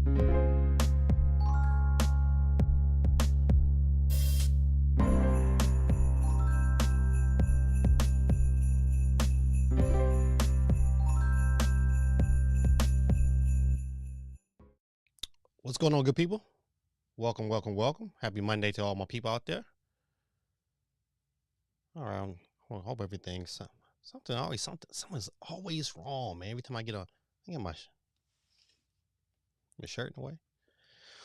What's going on, good people? Welcome, welcome, welcome. Happy Monday to all my people out there. All right, I hope everything's something's always wrong, man. Every time I get my shirt in the way.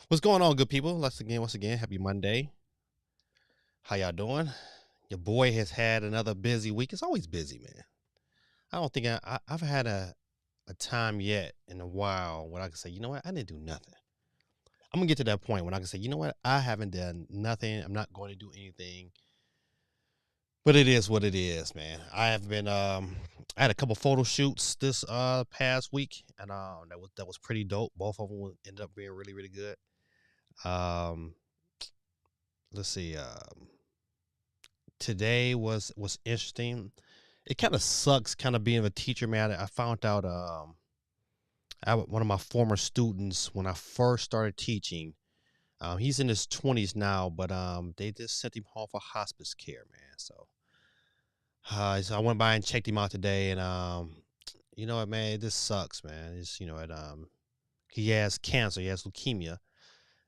What's going on, good people? Once again, happy Monday. How y'all doing? Your boy has had another busy week. It's always busy, man. I don't think I've had a time yet in a while when I can say, you know what, I didn't do nothing. I'm gonna get to that point when I can say, you know what, I haven't done nothing. I'm not going to do anything. But it is what it is, man. I have been I had a couple photo shoots this past week, and that was pretty dope. Both of them ended up being really, really good. Um let's see. Today was interesting. It kind of sucks kind of being a teacher, man. I found out one of my former students when I first started teaching. He's in his 20s now, but they just sent him home for hospice care, man. So I went by and checked him out today, and you know what, man, this sucks, man. It's he has cancer, he has leukemia,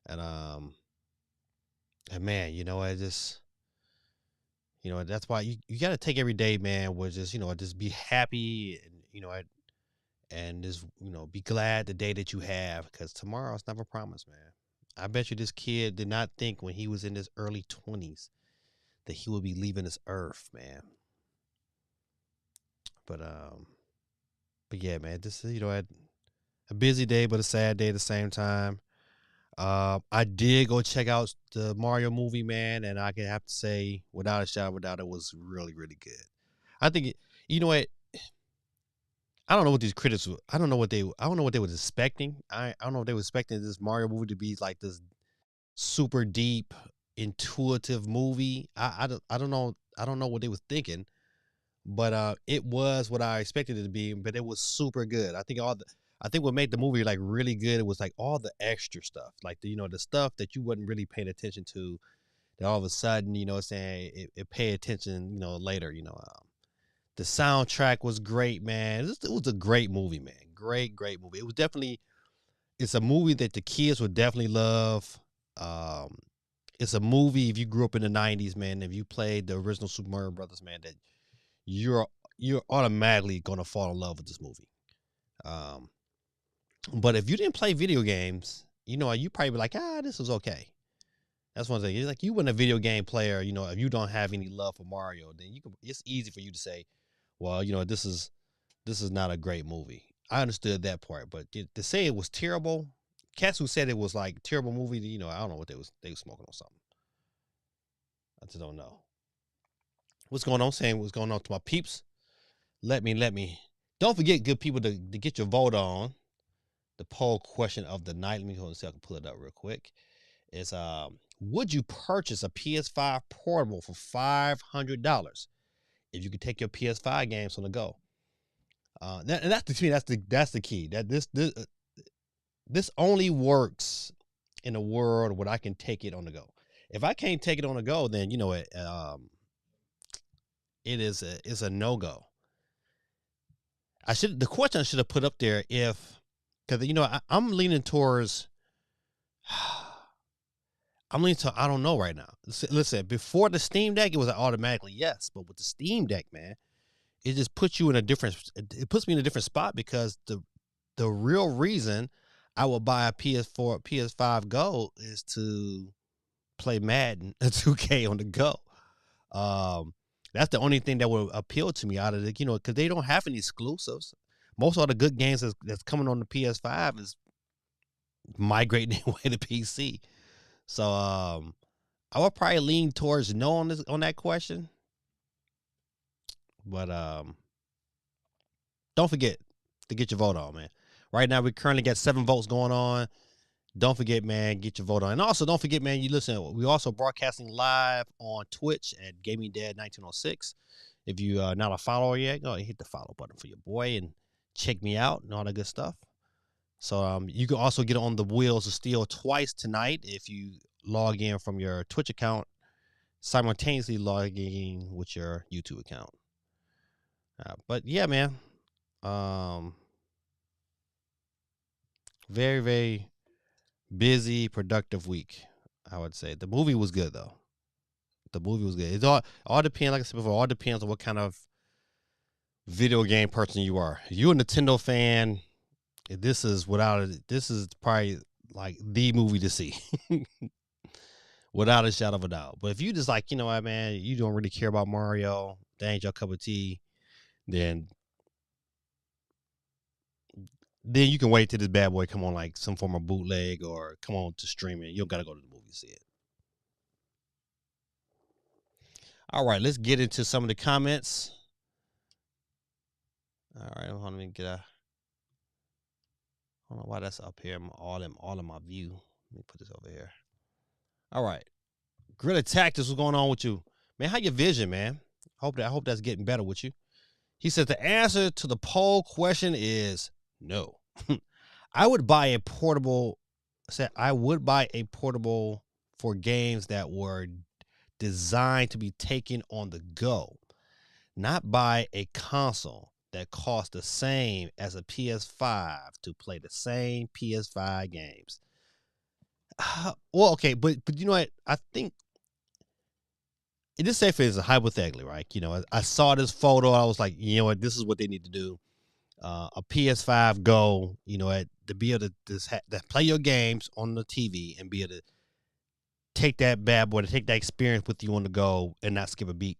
and and man, that's why you got to take every day, man. With just be happy, and and just be glad the day that you have, because tomorrow's never promised, man. I bet you this kid did not think when he was in his early 20s that he would be leaving this earth, man. But yeah, man, this is a busy day, but a sad day at the same time. I did go check out the Mario movie, man, and I can have to say, without a shadow of a doubt, it was really, really good. I think you know what? I don't know what these critics. I don't know what they was expecting. I don't know if they were expecting this Mario movie to be like this super deep, intuitive movie. I don't know. I don't know what they was thinking, but it was what I expected it to be. But it was super good. I think what made the movie like really good, it was like all the extra stuff, like the stuff that you wasn't really paying attention to. That all of a sudden, it pay attention, later. The soundtrack was great, man. It was a great movie, man. Great, great movie. It's a movie that the kids would definitely love. Um, it's a movie if you grew up in the '90s, man. If you played the original Super Mario Brothers, man, that you're you're automatically gonna fall in love with this movie. Um, but if you didn't play video games, you probably be like, this is okay. That's one thing. It's like you weren't a video game player, if you don't have any love for Mario, then it's easy for you to say, well, this is not a great movie. I understood that part, but to say it was terrible, cats who said it was like terrible movie, I don't know what they was smoking on something. I just don't know. What's going on? Saying what's going on to my peeps. Let me. Don't forget, good people, to get your vote on the poll question of the night. Let me hold on, see if I can pull it up real quick. Is would you purchase a PS5 portable for $500 if you could take your PS5 games on the go? And to me, that's the key. That this only works in a world where I can take it on the go. If I can't take it on the go, then it's a no go. The question I should have put up there, because I'm leaning towards. I don't know right now. Listen, before the Steam Deck, it was automatically yes, but with the Steam Deck, man, it just puts you in it puts me in a different spot, because the real reason I will buy a PS4, PS5 Go is to play Madden 2K on the go. That's the only thing that will appeal to me out of it, because they don't have any exclusives. Most of the good games that's coming on the PS5 is migrating away to PC. So I would probably lean towards no on that question. But don't forget to get your vote on, man. Right now we currently got 7 votes going on. Don't forget, man, get your vote on. And also don't forget, man, we also broadcasting live on Twitch at Gaming Dad 1906. If you are not a follower yet, go ahead and hit the follow button for your boy and check me out and all that good stuff. So you can also get on the Wheels of Steel twice tonight if you log in from your Twitch account, simultaneously logging in with your YouTube account. But yeah, man. Very, very busy, productive week, I would say. The movie was good though. The movie was good. It all depends, like I said before, all depends on what kind of video game person you are. If you're a Nintendo fan, this is probably like the movie to see. Without a shadow of a doubt. But if you just like, you know what, man, you don't really care about Mario, that ain't your cup of tea, then you can wait till this bad boy come on like some form of bootleg or come on to streaming. You don't gotta go to the movie to see it. All right, let's get into some of the comments. All right, hold on, let me get a. I don't know why that's up here. All in my view. Let me put this over here. All right, Grid Tactics, what's going on with you, man? How your vision, man? I hope that's getting better with you. He says the answer to the poll question is no. I would buy a portable. I would buy a portable for games that were designed to be taken on the go, not buy a console that costs the same as a PS5 to play the same PS5 games. Well, okay, but you know what? I think this safe is hypothetically, right? You know, I saw this photo. I was like, you know what? This is what they need to do. A PS5 Go, you know, to be able to play your games on the TV and be able to take that bad boy, to take that experience with you on the go and not skip a beat.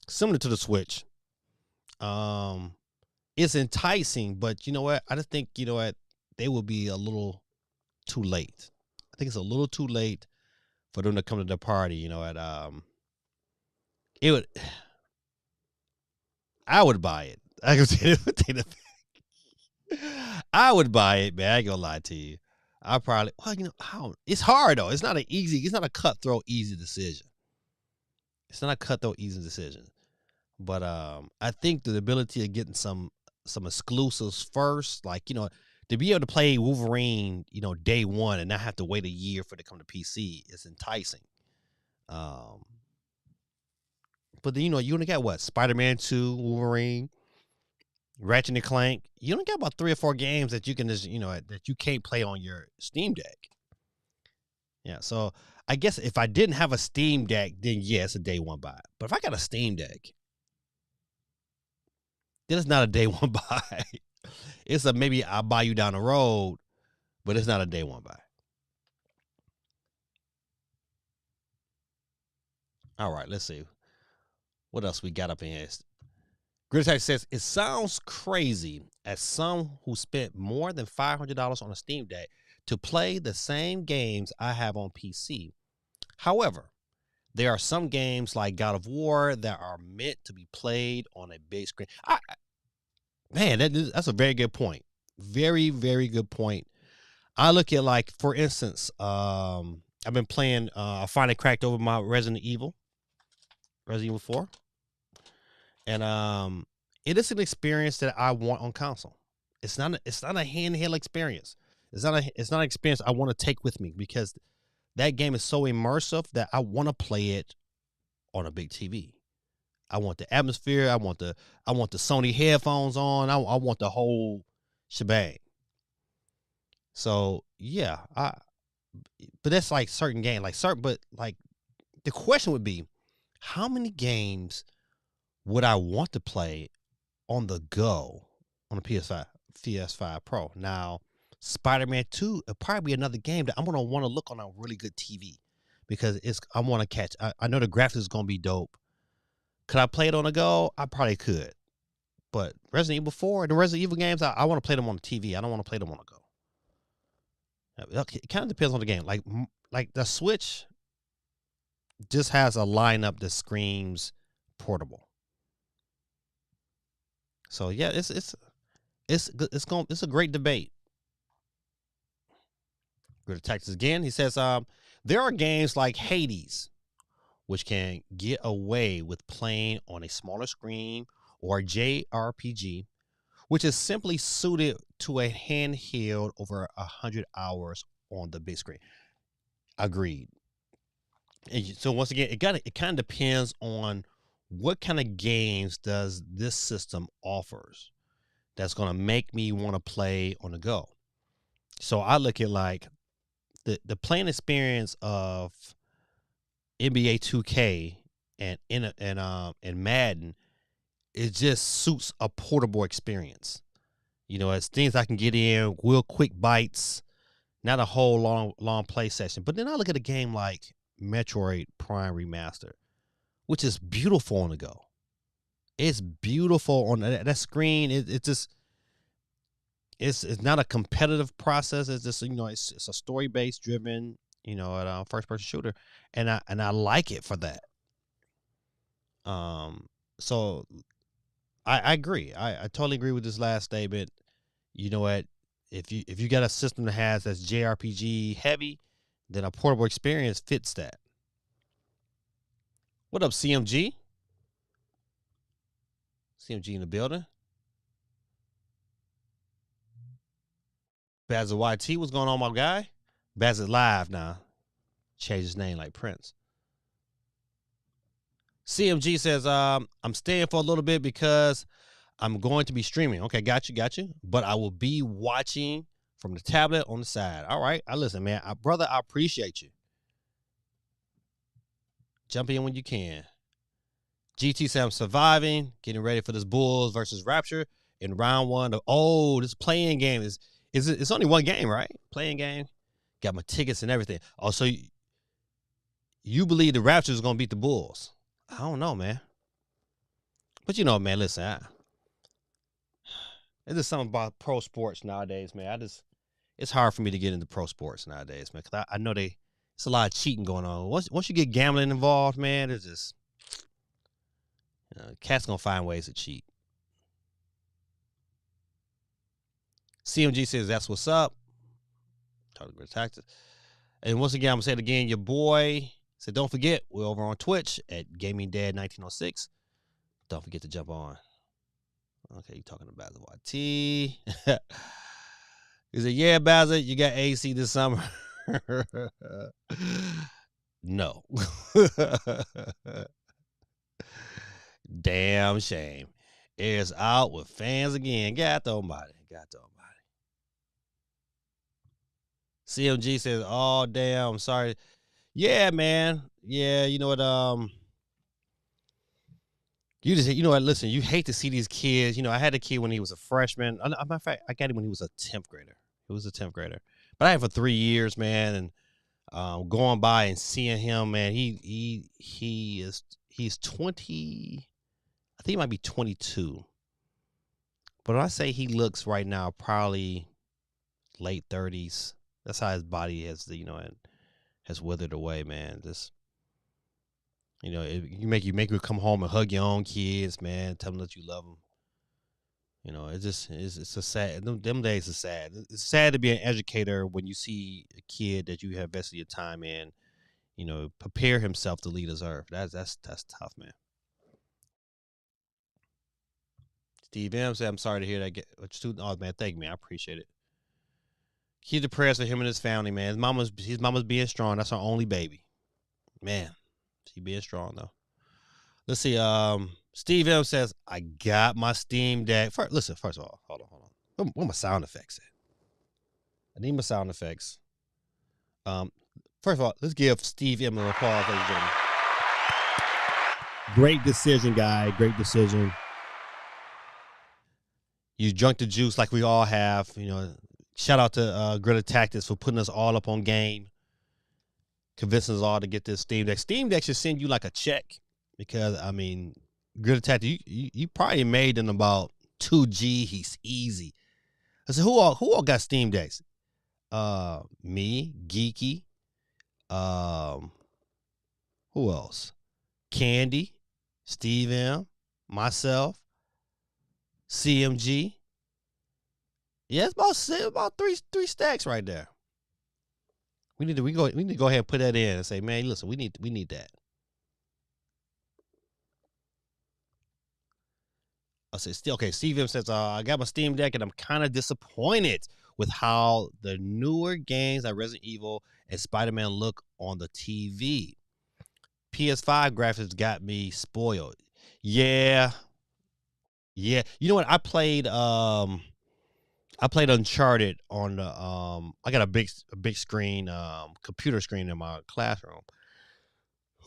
Similar to the Switch. It's enticing, but you know what? I just think, you know what? They will be a little too late. I think it's a little too late for them to come to the party, you know, I would buy it. I would buy it, man. I ain't gonna lie to you. I probably, well, you know, it's hard though. It's not a cutthroat, easy decision. It's not a cutthroat, easy decision. But I think the ability of getting some exclusives first, like, you know, to be able to play Wolverine, you know, day one and not have to wait a year for it to come to PC is enticing. But then, you know, you only got what? Spider-Man 2, Wolverine, Ratchet and Clank. You only got about 3 or 4 games that you can just, you know, that you can't play on your Steam Deck. Yeah, so I guess if I didn't have a Steam Deck, then yeah, it's a day one buy. But if I got a Steam Deck, then it's not a day one buy. It's a maybe I'll buy you down the road, but it's not a day one buy. All right, let's see. What else we got up in here? Gridtech says, it sounds crazy as some who spent more than $500 on a Steam Deck to play the same games I have on PC. However, there are some games like God of War that are meant to be played on a big screen. Man, that's a very good point. Very, very good point. I look at, like, for instance, I've been playing, I finally cracked over my Resident Evil 4. And it is an experience that I want on console. It's not a handheld experience. It's not an experience I want to take with me, because that game is so immersive that I want to play it on a big TV. I want the atmosphere. I want the Sony headphones on. I want the whole shebang. So yeah, but that's like certain game, but like the question would be, how many games would I want to play on the go on a PS5 Pro? Now, Spider-Man 2 will probably be another game that I'm gonna want to look on a really good TV, because I want to catch. I know the graphics is gonna be dope. Could I play it on the go? I probably could. But Resident Evil 4 and the Resident Evil games, I want to play them on the TV. I don't want to play them on the go. It kind of depends on the game. Like the Switch just has a lineup that screams portable. So yeah, it's a great debate. Go to Texas again. He says, there are games like Hades, which can get away with playing on a smaller screen, or JRPG, which is simply suited to a handheld over 100 hours on the big screen. Agreed. So once again, it kind of depends on what kind of games does this system offers that's going to make me want to play on the go. So I look at like the playing experience of NBA 2K and Madden. It just suits a portable experience. It's things I can get in real quick bites, not a whole long play session. But then I look at a game like Metroid Prime Remastered, which is beautiful on the go. It's beautiful on that screen. It's not a competitive process. It's just it's a story based driven first person shooter, and I like it for that. So I agree. I totally agree with this last statement. You know what? If you got a system that has that's JRPG heavy, then a portable experience fits that. What up, CMG? CMG in the building. Basil YT, what's going on, my guy? Basil live now. Changed his name like Prince. CMG says, I'm staying for a little bit because I'm going to be streaming. Okay, got you. But I will be watching from the tablet on the side. All right. Listen, man. Brother, I appreciate you. Jump in when you can. GT said, I'm surviving, getting ready for this Bulls versus Rapture in round one. This playing game it's only one game, right? Playing game. Got my tickets and everything. Also, you believe the Rapture is going to beat the Bulls? I don't know, man. But man, listen, it's just something about pro sports nowadays, man. It's hard for me to get into pro sports nowadays, man, because I know it's a lot of cheating going on. Once you get gambling involved, man, it's just cats gonna find ways to cheat. CMG says that's what's up. Talking about taxes. And once again, I'm gonna say it again. Your boy said, don't forget, we're over on Twitch at GamingDad1906. Don't forget to jump on. Okay, you talking about Basil YT. He said, yeah, Basil, you got AC this summer. No. Damn shame. It's out with fans again. Got nobody. CMG says, oh, damn, I'm sorry. Yeah, man. Yeah, you know what? Listen, you hate to see these kids. I had a kid when he was a freshman. Matter of fact, I got him when he was a 10th grader. He was a 10th grader. But I had him for 3 years, man, and going by and seeing him, man, he's 20. I think he might be 22. But when I say he looks right now, probably late 30s. That's how his body has, has withered away, man. Just, you make you come home and hug your own kids, man. Tell them that you love them. It's a sad. Them days are sad. It's sad to be an educator when you see a kid that you have invested your time in, prepare himself to lead his earth. That's tough, man. Steve M said, I'm sorry to hear that. Oh, man, thank you, man. I appreciate it. Keep the prayers for him and his family, man. His mama's being strong. That's her only baby. Man, she being strong, though. Let's see. Steve M says, I got my Steam Deck. First of all, hold on. Where my sound effects at? I need my sound effects. First of all, let's give Steve M an applause, ladies and gentlemen. Great decision, guy. Great decision. You drunk the juice like we all have. Shout out to Greta Tactics for putting us all up on game, convincing us all to get this Steam Deck. Steam Deck should send you like a check because, Greta Tactics, you probably made in about 2G. He's easy. I said, who all got Steam Decks? Me, Geeky. Who else? Candy, Steve M, myself, CMG. Yeah, it's about three stacks right there. We need to go ahead and put that in and say, man, listen, we need that. I said, still okay. Steve M says, I got my Steam Deck and I'm kind of disappointed with how the newer games like Resident Evil and Spider-Man look on the TV. PS5 graphics got me spoiled. Yeah. Yeah. You know what? I played Uncharted on the I got a big screen computer screen in my classroom.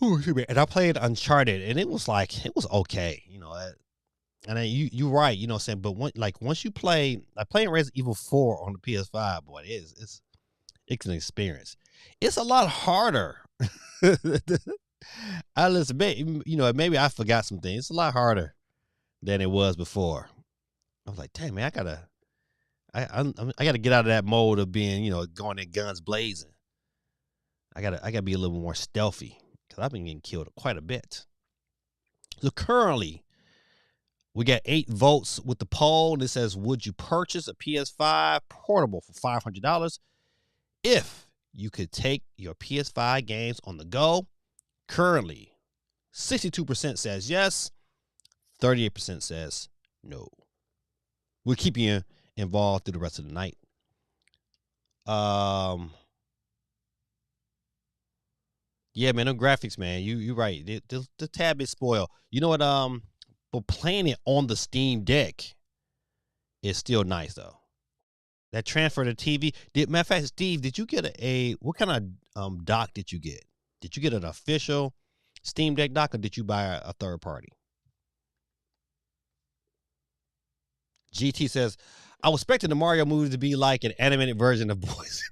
Ooh, and I played Uncharted and it was okay, you know. And then you're right, you know what I'm saying? But once you play, like playing Resident Evil 4 on the PS5, boy, it's an experience. It's a lot harder. I'll admit, you know, maybe I forgot some things. It's a lot harder than it was before. I was like, damn man, I gotta get out of that mode of being, you know, going in guns blazing. I gotta be a little more stealthy because I've been getting killed quite a bit. So currently, we got 8 votes with the poll. And it says, would you purchase a PS5 portable for $500 if you could take your PS5 games on the go? Currently, 62% says yes, 38% says no. We'll keep you involved through the rest of the night. Yeah, man, them graphics, man. You're right. The tab is spoiled. You know what? But playing it on the Steam Deck is still nice though. That transfer to TV. Matter of fact, Steve, did you get what kind of dock did you get? Did you get an official Steam Deck dock or did you buy a third party? GT says, I was expecting the Mario movie to be like an animated version of Boys.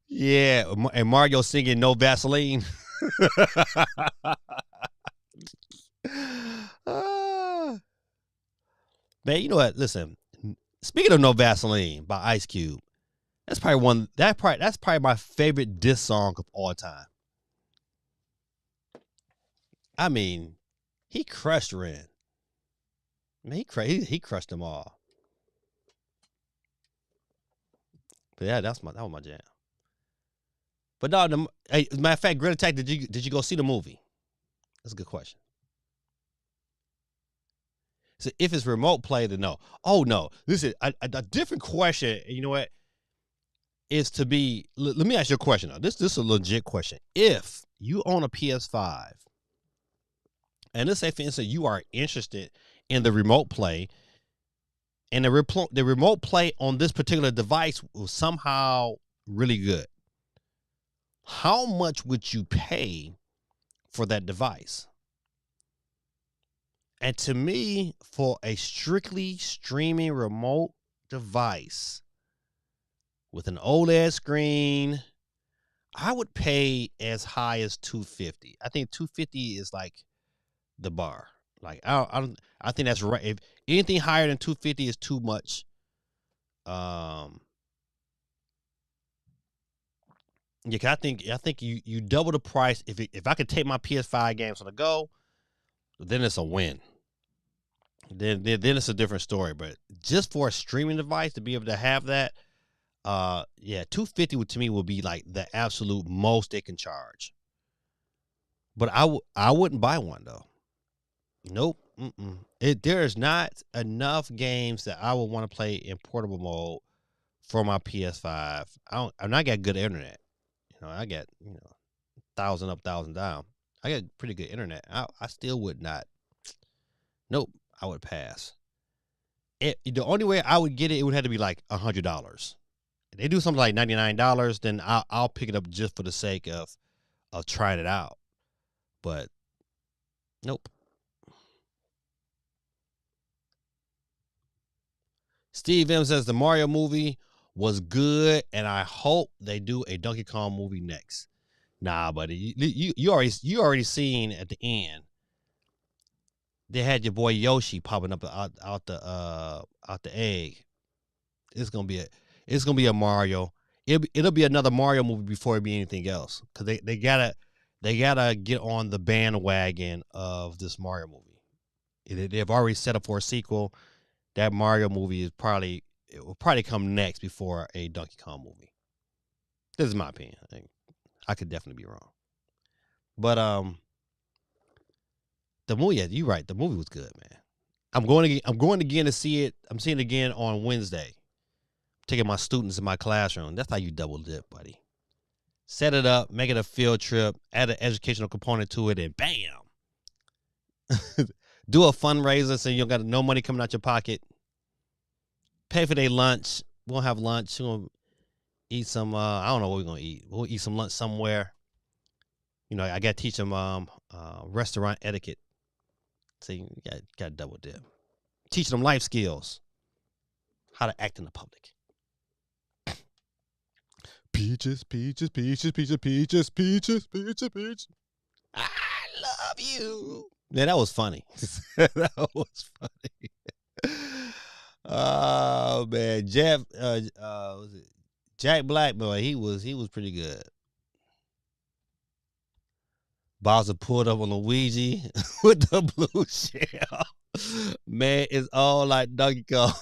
Yeah, and Mario singing No Vaseline. Man, you know what? Listen, speaking of No Vaseline by Ice Cube, that's probably my favorite diss song of all time. I mean, he crushed Ren. Man, he crushed them all. But yeah, that was my jam. But no, as a matter of fact, Grid Attack, did you go see the movie? That's a good question. So if it's remote play, then no. Oh no, this is a different question. You know what? Is to be. Let me ask you a question. Now. This is a legit question. If you own a PS5, and let's say for instance you are interested in the remote play, and the remote play on this particular device was somehow really good, how much would you pay for that device? And to me, for a strictly streaming remote device with an OLED screen, I would pay as high as $250. I think $250 is like the bar. Like I think that's right. If anything higher than $250 is too much. Yeah, I think you double the price if I could take my PS5 games on the go, then it's a win. Then it's a different story. But just for a streaming device to be able to have that, yeah, $250 to me would be like the absolute most they can charge. But I wouldn't buy one though. Nope. There is not enough games that I would want to play in portable mode for my PS5. I'm not got good internet. You know, I got 1,000 up, 1,000 down. I got pretty good internet. I still would not. Nope. I would pass. The only way I would get it would have to be like $100. If they do something like $99, then I'll pick it up just for the sake of trying it out. But nope. Steve M says the Mario movie was good, and I hope they do a Donkey Kong movie next. Nah, buddy, you already seen at the end. They had your boy Yoshi popping up out the egg. It's gonna be a Mario. It'll be another Mario movie before it be anything else. Cause they gotta get on the bandwagon of this Mario movie. They've already set up for a sequel. That Mario movie will probably come next before a Donkey Kong movie. This is my opinion. I could definitely be wrong. But The movie, yeah, you're right. The movie was good, man. I'm going again to see it. I'm seeing it again on Wednesday. Taking my students in my classroom. That's how you double dip, buddy. Set it up, make it a field trip, add an educational component to it, and bam. Do a fundraiser so you don't got no money coming out your pocket. Pay for their lunch. We'll have lunch. We're gonna eat some. I don't know what we're gonna eat. We'll eat some lunch somewhere. You know, I got to teach them restaurant etiquette. So you got to double dip. Teaching them life skills. How to act in the public. Peaches, peaches, peaches, peaches, peaches, peaches, peaches, peaches. I love you. Man, that was funny. That was funny. Oh man, was it Jack Black? Boy, he was pretty good. Bowser pulled up on Luigi with the blue shell. Man, it's all like Donkey Kong.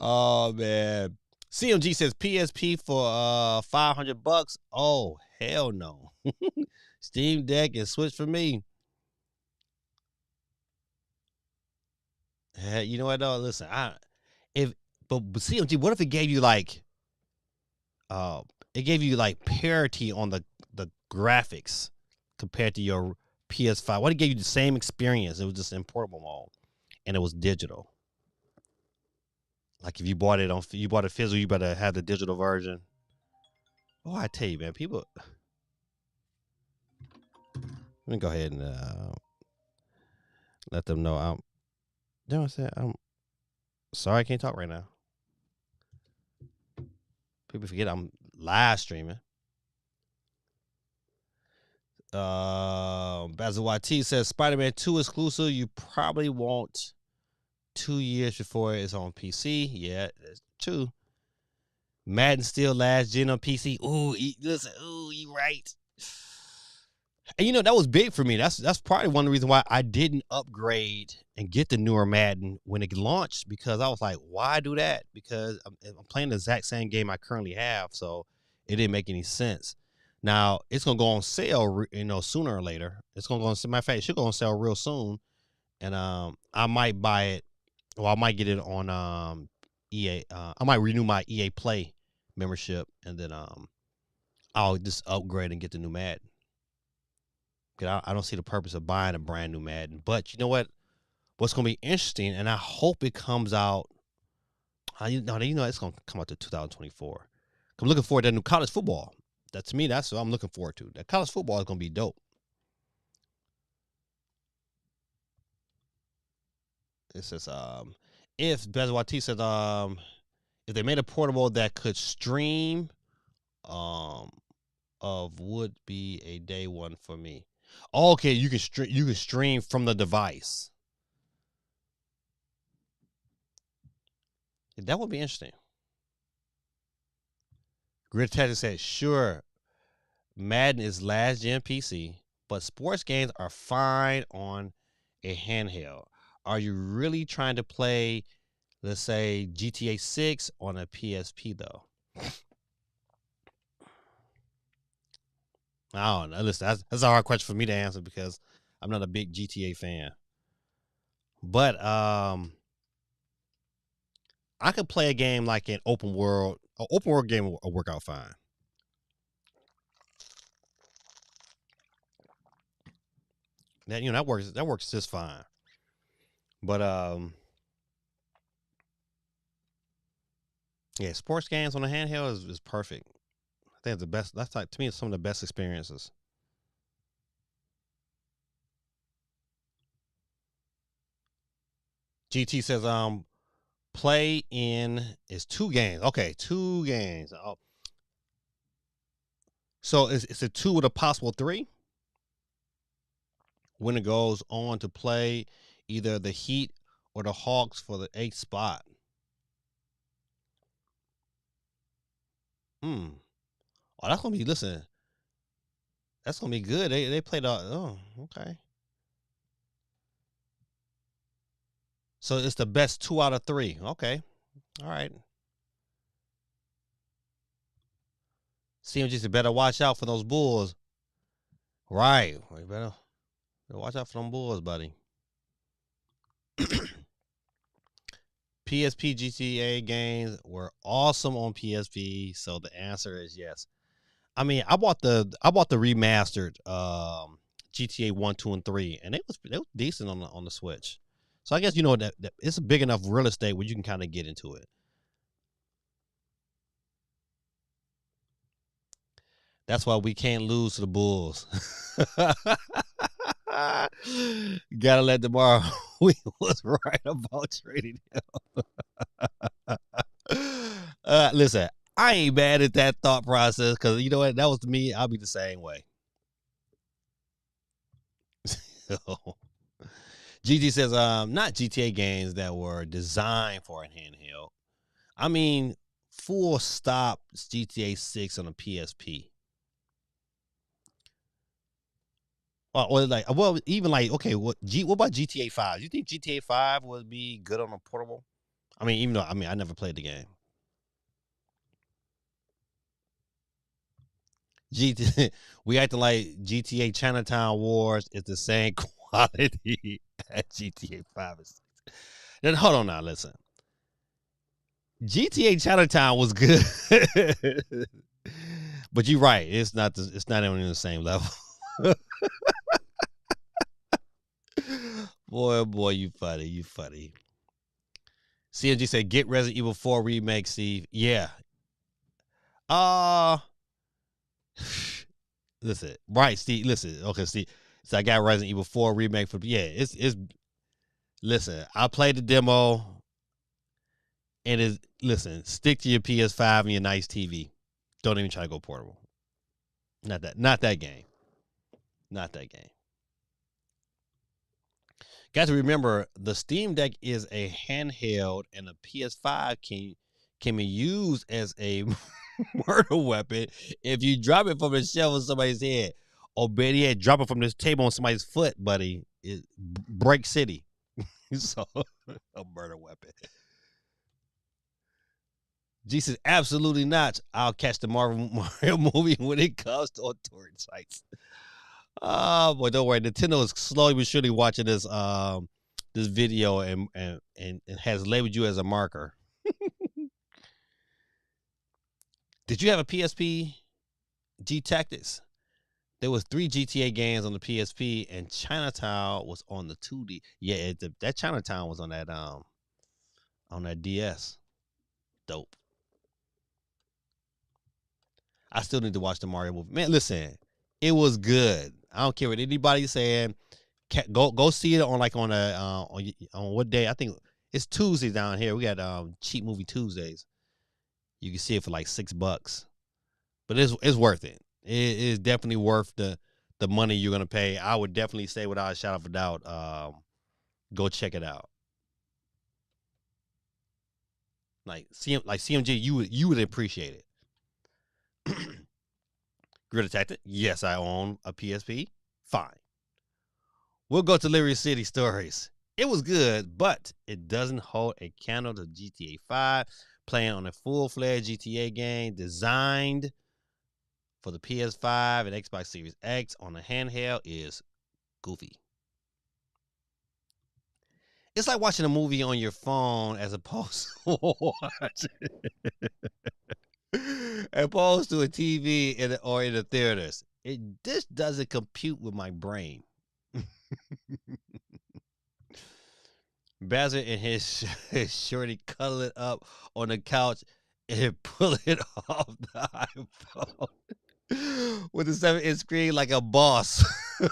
Oh man. CMG says PSP for $500. Oh, hell no. Steam Deck and Switch for me. You know what though? Listen, but CMG, what if it gave you like parity on the graphics compared to your PS5? What if it gave you the same experience? It was just in portable mode and it was digital. Like if you bought it physical, you better have the digital version. Oh, I tell you, man, people. Let me go ahead and let them know I'm sorry I can't talk right now. People forget I'm live streaming. Basil YT says Spider-Man 2 exclusive. You probably want 2 years before it's on PC. Yeah, that's true. Madden still last gen on PC. Ooh, listen, you right. And you know, that was big for me. That's probably one of the reasons why I didn't upgrade and get the newer Madden when it launched, because I was like, why do that? Because I'm playing the exact same game I currently have, so it didn't make any sense. Now, it's going to go on sale, sooner or later. It's going to go on, matter of fact, it should go on sale real soon. And I might buy it, or I might get it on EA. I might renew my EA Play membership, and then I'll just upgrade and get the new Madden. I don't see the purpose of buying a brand new Madden. But you know what? What's going to be interesting, and I hope it comes out. It's going to come out to 2024. I'm looking forward to that new college football. To me, that's what I'm looking forward to. That college football is going to be dope. It says, if Basil YT said, if they made a portable that could stream, would be a day one for me. Okay, you can stream from the device. That would be interesting. Grid Tactics said, sure, Madden is last gen PC, but sports games are fine on a handheld. Are you really trying to play, let's say, GTA 6 on a PSP though? I don't know. Listen, that's a hard question for me to answer because I'm not a big GTA fan. But I could play a game like an open world. An open world game will work out fine. That works just fine. But yeah, sports games on a handheld is perfect. I think it's the best. That's like, to me, it's some of the best experiences. GT says play in is 2 games. Okay, 2 games. Oh. So it's a 2 with a possible 3. Winner goes on to play either the Heat or the Hawks for the 8th spot. Oh, that's gonna be, listen. That's gonna be good. They played okay. So it's the best 2 out of 3. Okay. All right. CMG said better watch out for those Bulls. Right. You better watch out for them Bulls, buddy. PSP GTA games were awesome on PSP, so the answer is yes. I mean, I bought the remastered GTA 1, 2, and 3, and it was decent on the Switch. So I guess that it's a big enough real estate where you can kind of get into it. That's why we can't lose to the Bulls. Gotta let tomorrow. We was right about trading him. Listen, I ain't mad at that thought process because you know what? That was me. I'll be the same way. GG says, not GTA games that were designed for a handheld. I mean, full stop GTA 6 on a PSP. Or like, well, even like, okay, what about GTA 5? Do you think GTA 5 would be good on a portable? I mean, even though I never played the game. GT, we acting like GTA Chinatown Wars is the same quality as GTA 5 and 6. Then hold on now, listen. GTA Chinatown was good, but you're right. It's not even the same level. Boy, oh boy, you funny. You funny. CMG said, "Get Resident Evil 4 remake, Steve." Yeah. Uh listen, right, Steve. Listen, okay, Steve. So I got Resident Evil 4 remake for it's. Listen, I played the demo, and listen. Stick to your PS5 and your nice TV. Don't even try to go portable. Not that game. Not that game. Got to remember, the Steam Deck is a handheld, and the PS5 can be used as a murder weapon if you drop it from the shelf on somebody's head, or better yet, drop it from this table on somebody's foot, buddy. It break city. So a murder weapon. Jesus, absolutely not. I'll catch the Mario movie when it comes to torrent sites. Oh boy, don't worry. Nintendo is slowly but surely watching this video and has labeled you as a marker. Did you have a PSP G Tactics? There was 3 GTA games on the PSP, and Chinatown was on the 2D. Yeah, that Chinatown was on that DS. Dope. I still need to watch the Mario movie. Man, listen, it was good. I don't care what anybody's saying. Go see it on what day? I think it's Tuesdays down here. We got cheap movie Tuesdays. You can see it for like $6, but it's worth it. It is definitely worth the money you're gonna pay. I would definitely say without a shadow of a doubt, go check it out. Like CMG, you would appreciate it. Grid Tactic, yes, I own a PSP. Fine. We'll go to Liberty City Stories. It was good, but it doesn't hold a candle to GTA 5. Playing on a full-fledged GTA game designed for the PS5 and Xbox Series X on a handheld is goofy. It's like watching a movie on your phone as opposed to a TV or in the theaters. This doesn't compute with my brain. Bassett and his shorty cuddle it up on the couch and pull it off the iPhone with a 7-inch screen like a boss.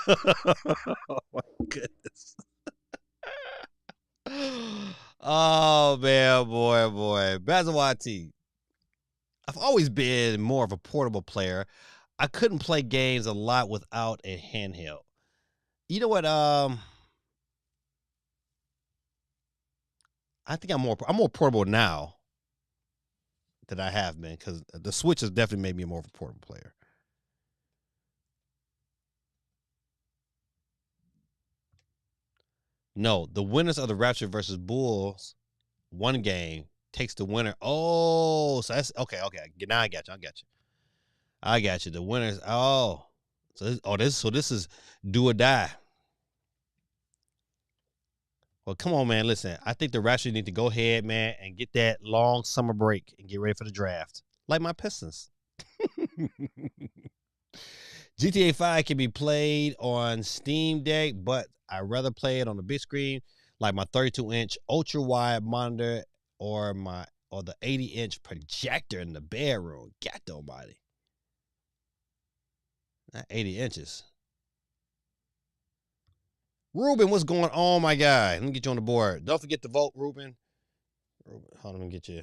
Oh my goodness. Oh man, boy. Bazawati. I've always been more of a portable player. I couldn't play games a lot without a handheld. You know what? I think I'm more portable now than I have been because the Switch has definitely made me more of a portable player. No, the winners of the Rapture versus Bulls one game takes the winner. Oh, so that's okay. Now I got you. I got you. The winners. Oh, So this is do or die. Well, come on, man. Listen, I think the Raptors need to go ahead, man, and get that long summer break and get ready for the draft, like my Pistons. GTA 5 can be played on Steam Deck, but I'd rather play it on the big screen, like my 32-inch ultra wide monitor or the 80-inch projector in the bedroom. God almighty. Not 80 inches. Ruben, what's going on, my guy? Let me get you on the board. Don't forget to vote, Ruben. Hold on, let me get you.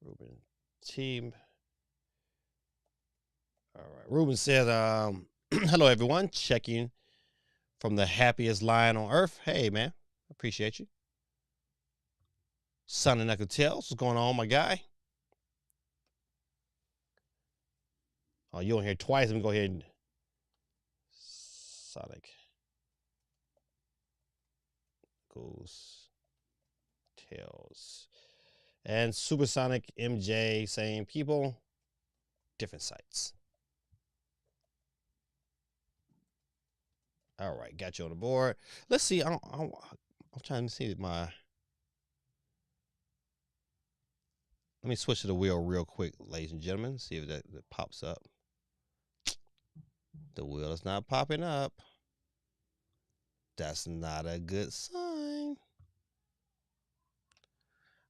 Ruben, team. All right. Ruben says, hello, everyone. Checking from the happiest lion on earth. Hey, man. Appreciate you. Son and Uncle Tells, what's going on, my guy? Oh, you on here twice. Let me go ahead and Sonic goes Tails and Supersonic MJ, same people, different sites. All right, got you on the board. Let's see. I'm trying to see my. Let me switch to the wheel real quick, ladies and gentlemen. See if that pops up. The wheel is not popping up. That's not a good sign.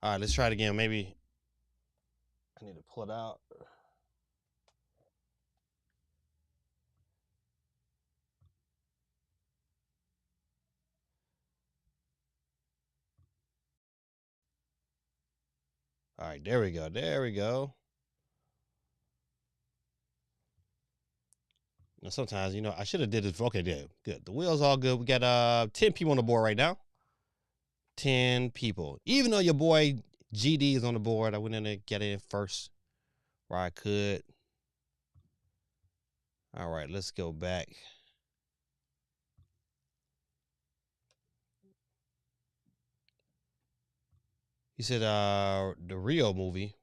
All right, let's try it again. Maybe I need to pull it out. All right, there we go. There we go. Now, sometimes, I should have did this. Okay, there. Good. The wheel's all good. We got 10 people on the board right now. 10 people. Even though your boy GD is on the board, I went in to get in first where I could. All right, let's go back. You said the Rio movie.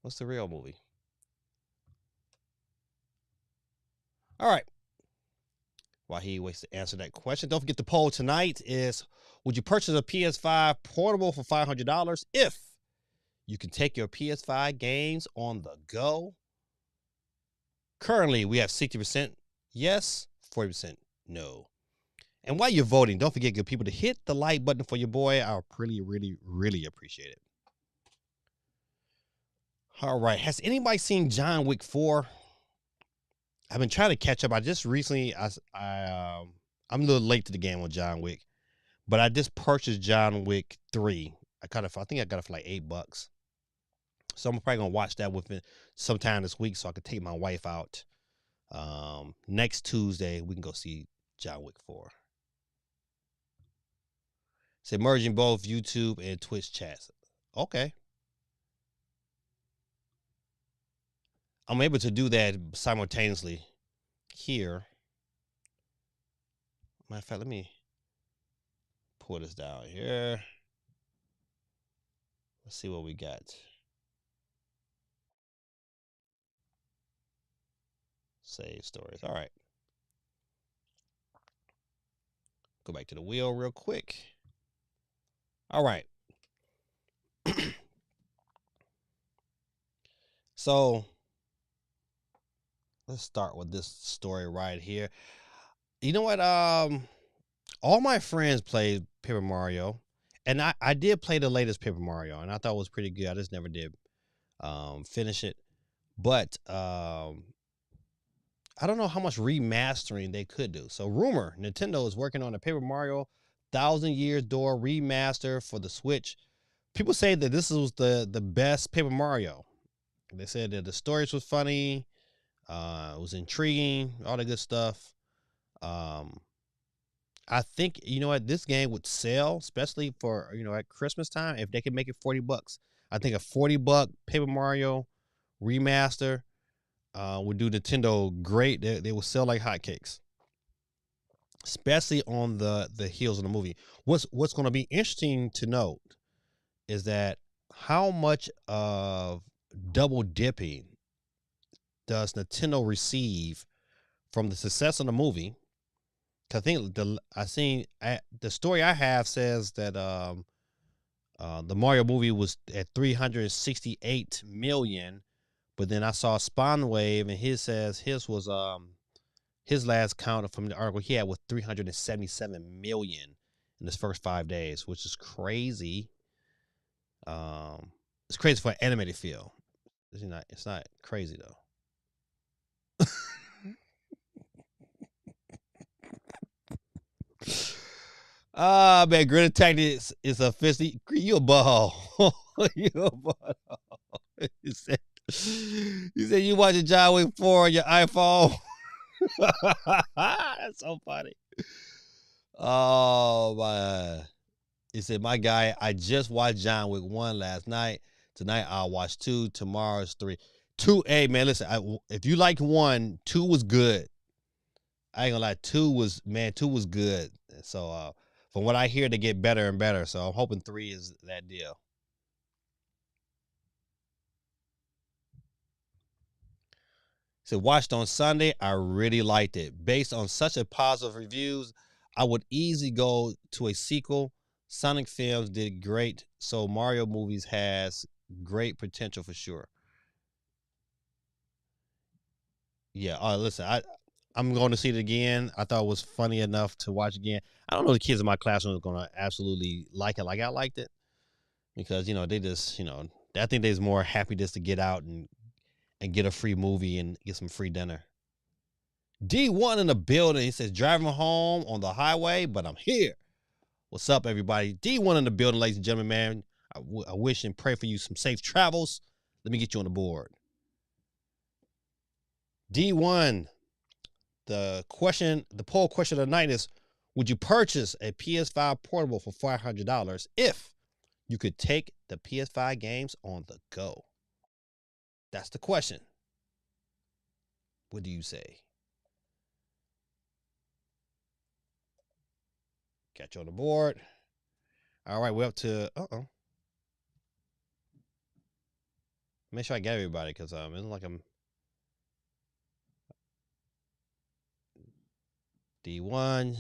What's the Rio movie? All right. While he waits to answer that question, don't forget the poll tonight is, would you purchase a PS5 portable for $500 if you can take your PS5 games on the go? Currently, we have 60% yes, 40% no. And while you're voting, don't forget, good people, to hit the like button for your boy. I really, really, really appreciate it. All right. Has anybody seen John Wick 4? I've been trying to catch up. I just recently, I'm a little late to the game on John Wick, but I just purchased John Wick 3. I think I got it for like $8. So I'm probably gonna watch that within sometime this week, so I can take my wife out. Next Tuesday we can go see John Wick 4. It's merging both YouTube and Twitch chats. Okay. I'm able to do that simultaneously here. Matter of fact, let me pull this down here. Let's see what we got. Save stories. All right. Go back to the wheel real quick. All right. So let's start with this story right here. You know what? All my friends played Paper Mario, and I did play the latest Paper Mario, and I thought it was pretty good. I just never did finish it. But I don't know how much remastering they could do. So rumor, Nintendo is working on a Paper Mario 1,000 Years Door remaster for the Switch. People say that this was the best Paper Mario. They said that the stories was funny, it was intriguing, all the good stuff. I think, you know what, this game would sell, especially for, at Christmas time, if they could make it $40. I think a $40 Paper Mario remaster would do Nintendo great. They will sell like hotcakes, especially on the heels of the movie. What's going to be interesting to note is that how much of double dipping does Nintendo receive from the success of the movie? 'Cause I think the story I have says that the Mario movie was at 368 million, but then I saw Spawn Wave and his says his last count from the article he had was 377 million in his first 5 days, which is crazy. It's crazy for an animated film. It's not crazy though. Ah, man, Grid Tactics is officially you a butthole. You a butthole. You said you watching John Wick 4 on your iPhone. That's so funny. Oh my. He said, my guy, I just watched John Wick 1 last night. Tonight I'll watch 2. Tomorrow's 3. 2, hey man, listen, if you liked 1, 2 was good. I ain't gonna lie, 2 was good. So from what I hear, they get better and better. So I'm hoping 3 is that deal. So watched on Sunday, I really liked it. Based on such a positive reviews, I would easily go to a sequel. Sonic films did great, so Mario movies has great potential for sure. Yeah, listen, I'm going to see it again. I thought it was funny enough to watch again. I don't know the kids in my classroom are going to absolutely like it like I liked it because they just I think they're more happy just to get out and get a free movie and get some free dinner. D1 in the building. He says driving home on the highway, but I'm here. What's up, everybody? D1 in the building, ladies and gentlemen, man. I wish and pray for you some safe travels. Let me get you on the board. D1, the poll question of the night is, would you purchase a PS5 portable for $500 if you could take the PS5 games on the go? That's the question. What do you say? Catch you on the board. All right, we're up to, make sure I get everybody because it's like I'm D1.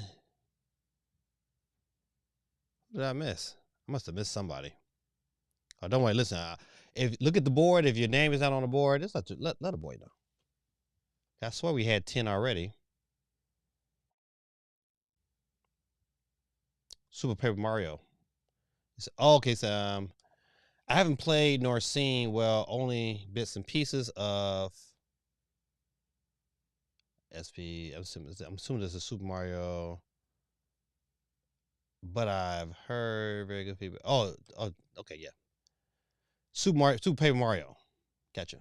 What did I miss? I must have missed somebody. Oh, don't worry. Listen, if look at the board. If your name is not on the board, just let a boy know. I swear we had 10 already. Super Paper Mario. Okay, so I haven't played nor seen only bits and pieces of SP. I'm assuming this is Super Mario, but I've heard very good people. Oh, okay, yeah. Super Paper Mario. Gotcha.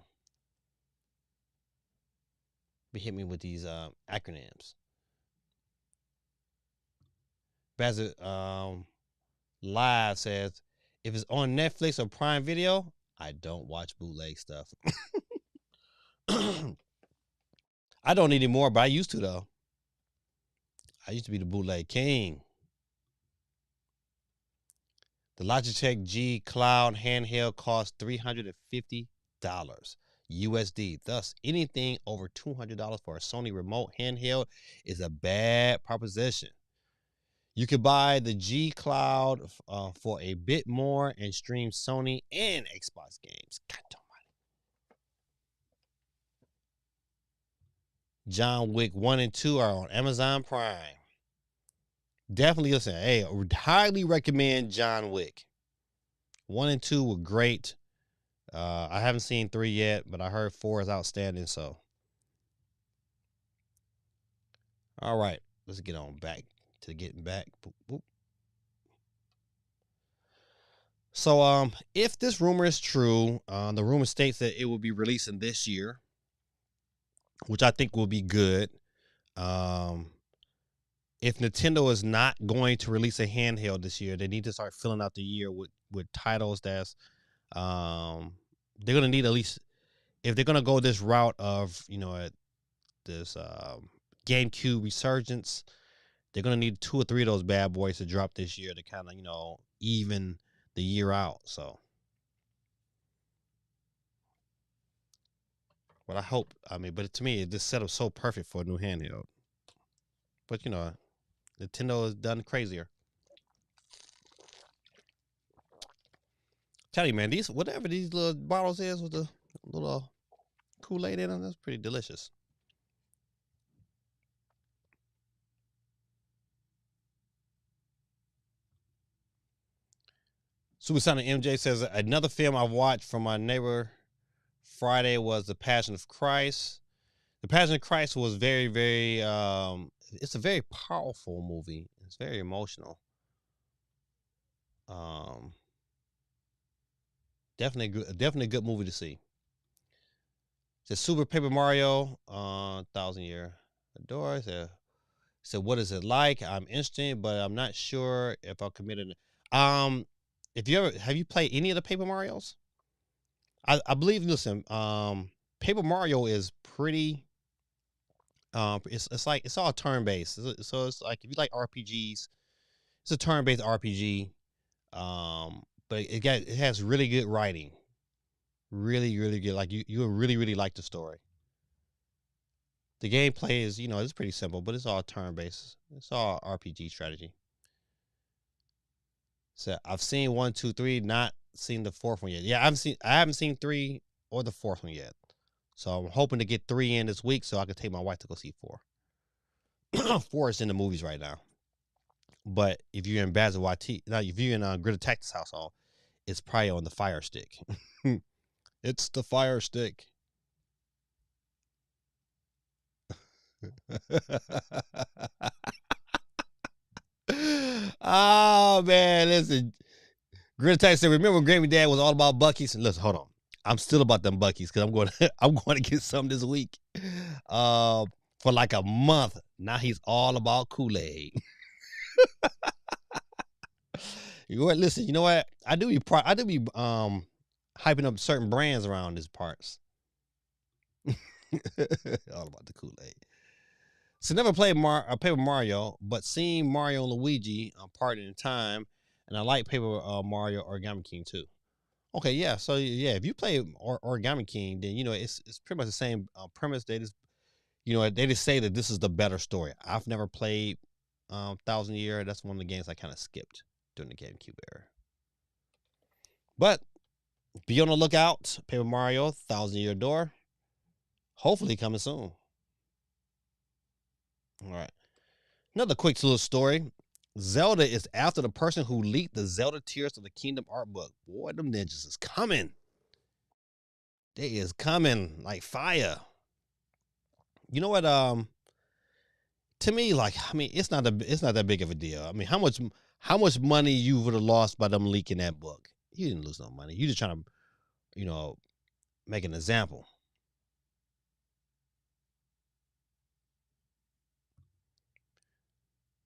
Be hit me with these acronyms. Bassett Live says, if it's on Netflix or Prime Video, I don't watch bootleg stuff. I don't anymore, but I used to though. I used to be the bootleg king. The Logitech G Cloud handheld costs $350 USD. Thus, anything over $200 for a Sony remote handheld is a bad proposition. You could buy the G Cloud for a bit more and stream Sony and Xbox games. God almighty. John Wick 1 and 2 are on Amazon Prime. Definitely listen. Hey, I would highly recommend John Wick. 1 and 2 were great. I haven't seen 3 yet, but I heard 4 is outstanding. So, all right, let's get on back to getting back. Boop, boop. So, if this rumor is true, the rumor states that it will be releasing this year, which I think will be good. If Nintendo is not going to release a handheld this year, they need to start filling out the year with titles that's they're gonna need at least, if they're gonna go this route of this GameCube resurgence, they're gonna need 2 or 3 of those bad boys to drop this year to kind of even the year out. So But I hope. I mean, but to me, this setup so perfect for a new handheld. But you know, Nintendo has done crazier. Tell you, man, these whatever these little bottles is with the little Kool-Aid in them, that's pretty delicious. Supersonic MJ says another film I watched from my neighbor Friday was The Passion of Christ. The Passion of Christ was very, very. It's a very powerful movie. It's very emotional. Um, definitely a good movie to see. It's Super Paper Mario, Thousand Year Door. So what is it like? I'm interested, but I'm not sure if I'll commit it. If you ever have you played any of the Paper Marios? I believe. Listen, Paper Mario is pretty. It's like it's all turn based. So it's like if you like RPGs, it's a turn based RPG. But it has really good writing, really really good. Like you really like the story. The gameplay is it's pretty simple, but it's all turn based. It's all RPG strategy. So I've seen 1, 2, 3, not seen the fourth one yet. Yeah, I haven't seen 3 or the fourth one yet. So I'm hoping to get 3 in this week so I can take my wife to go see 4. 4 is in the movies right now. But if you're in Bazawati, now if you're in Gritter Tactics household, it's probably on the Fire Stick. It's the Fire Stick. Oh man, listen. Gritter Tactics said, remember when Grammy Dad was all about Bucky's? Listen, hold on. I'm still about them Bucky's because I'm going to get some this week. For like a month. Now he's all about Kool-Aid. Listen, you know what? I do be hyping up certain brands around these parts. All about the Kool-Aid. So never played Paper Mario, but seen Mario and Luigi part in time, and I like Paper Mario Origami King too. Okay, yeah. So yeah, if you play Origami King, then it's pretty much the same premise. They just say that this is the better story. I've never played Thousand Year. That's one of the games I kind of skipped during the GameCube era. But be on the lookout. Paper Mario Thousand Year Door. Hopefully coming soon. All right. Another quick little story. Zelda is after the person who leaked the Zelda Tears of the Kingdom art book. Boy, them ninjas is coming. They is coming like fire. You know what? To me, like, I mean, it's not that big of a deal. I mean, how much money you would have lost by them leaking that book? You didn't lose no money. You just trying to, make an example.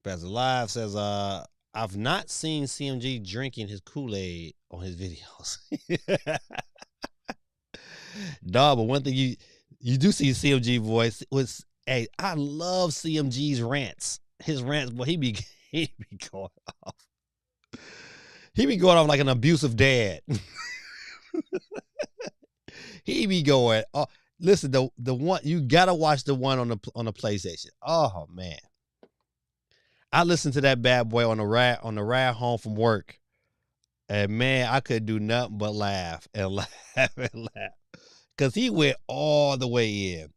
Baz Alive says, I've not seen CMG drinking his Kool-Aid on his videos. Dog, but one thing you do see CMG voice was, hey, I love CMG's rants. His rants, boy, he be going off. He be going off like an abusive dad. He be going. Oh, listen, the one you gotta watch the one on the PlayStation. Oh man, I listened to that bad boy on the ride home from work, and man, I could do nothing but laugh and laugh and laugh because he went all the way in.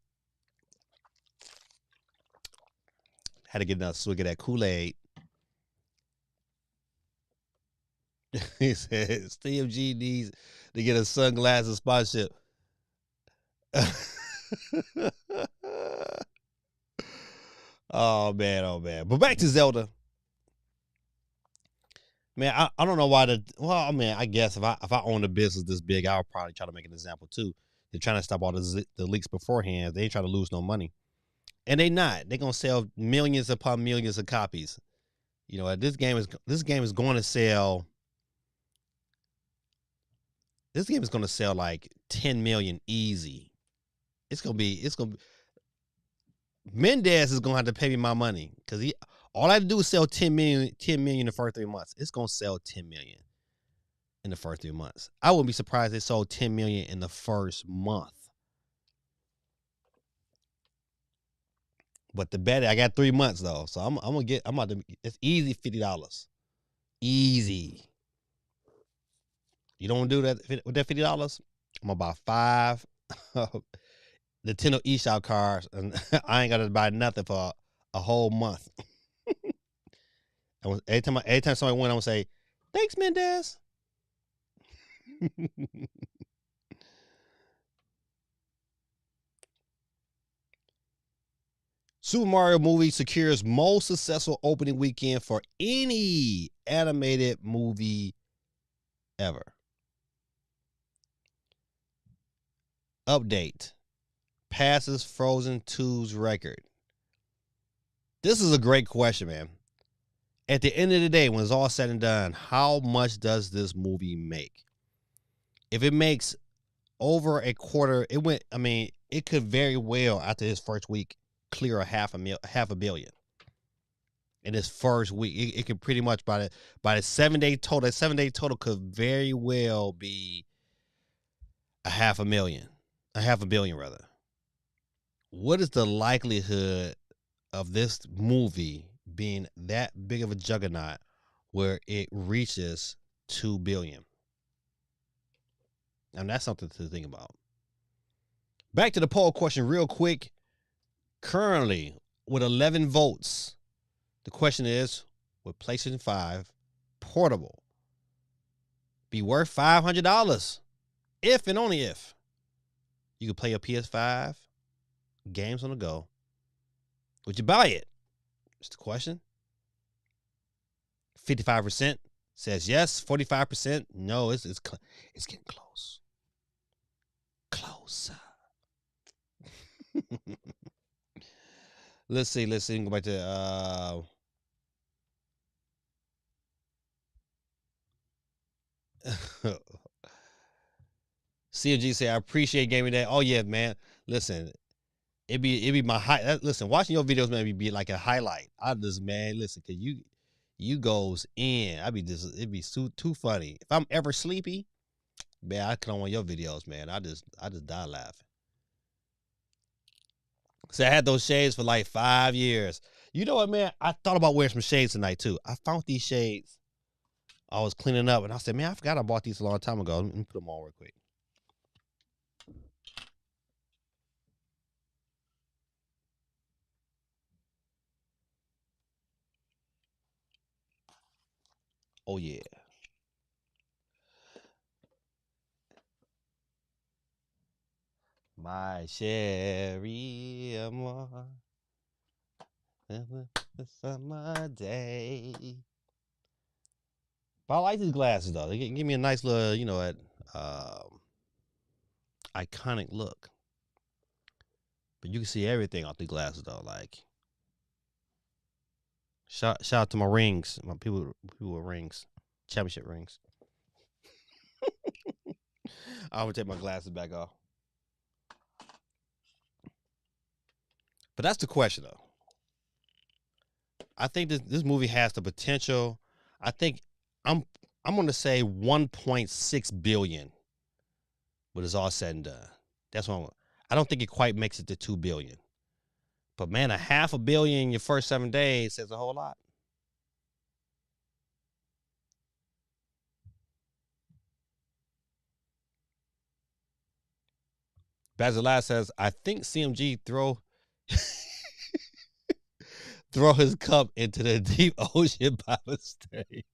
Had to get another swig of that Kool-Aid. He said Steve G needs to get a sunglasses sponsorship. Oh man. But back to Zelda. Man, I don't know why I mean, I guess if I owned a business this big, I would probably try to make an example too. They're trying to stop all the leaks beforehand. They ain't trying to lose no money. And they not. They're gonna sell millions upon millions of copies. This game is going to sell. This game is going to sell like 10 million easy. It's gonna be. Mendez is gonna have to pay me my money because all I have to do is sell 10 million in the first 3 months. It's gonna sell 10 million in the first 3 months. I wouldn't be surprised they sold 10 million in the first month. But the bet I got 3 months though, so I'm about to. It's easy $50. Easy. You don't do that with that $50. I'm gonna buy 5 Nintendo eShop cards, and I ain't gotta buy nothing for a whole month. And every time somebody win, I'm gonna say, "Thanks, Mendez." Super Mario movie secures most successful opening weekend for any animated movie ever. Update. Passes Frozen 2's record. This is a great question, man. At the end of the day, when it's all said and done, how much does this movie make? If it makes over a quarter, it could very well, after his first week, clear a half a billion. In his first week, it could pretty much by the 7-day total. That 7-day total could very well be a half a billion rather. What is the likelihood of this movie being that big of a juggernaut where it reaches 2 billion? And that's something to think about. Back to the poll question real quick. Currently, with 11 votes, the question is, would PlayStation 5 portable be worth $500? If and only if you could play your PS5 games on the go, would you buy it? That's the question. 55% says yes. 45% no. It's getting close. Closer. Let's see. Go back to CMG say, I appreciate gaming day. Oh yeah, man. Listen, it be my listen, watching your videos, man, be like a highlight. I just, man, listen, cause you goes in. It'd be too funny. If I'm ever sleepy, man, I come on your videos, man. I just die laughing. So I had those shades for like 5 years. You know what, man? I thought about wearing some shades tonight too. I found these shades. I was cleaning up and I said, man, I forgot I bought these a long time ago. Let me put them on real quick. Oh yeah. My Sherry Amor. The summer day. But I like these glasses though. They give me a nice little, iconic look. But you can see everything off the glasses though. Like, shout out to my rings, my people with rings, championship rings. I'm gonna take my glasses back off. But that's the question though. I think this movie has the potential. I think I'm gonna say 1.6 billion when it's all said and done. That's what I don't think it quite makes it to 2 billion. But man, a half a billion in your first 7 days says a whole lot. Basilaz says, I think CMG throw his cup into the deep ocean by mistake.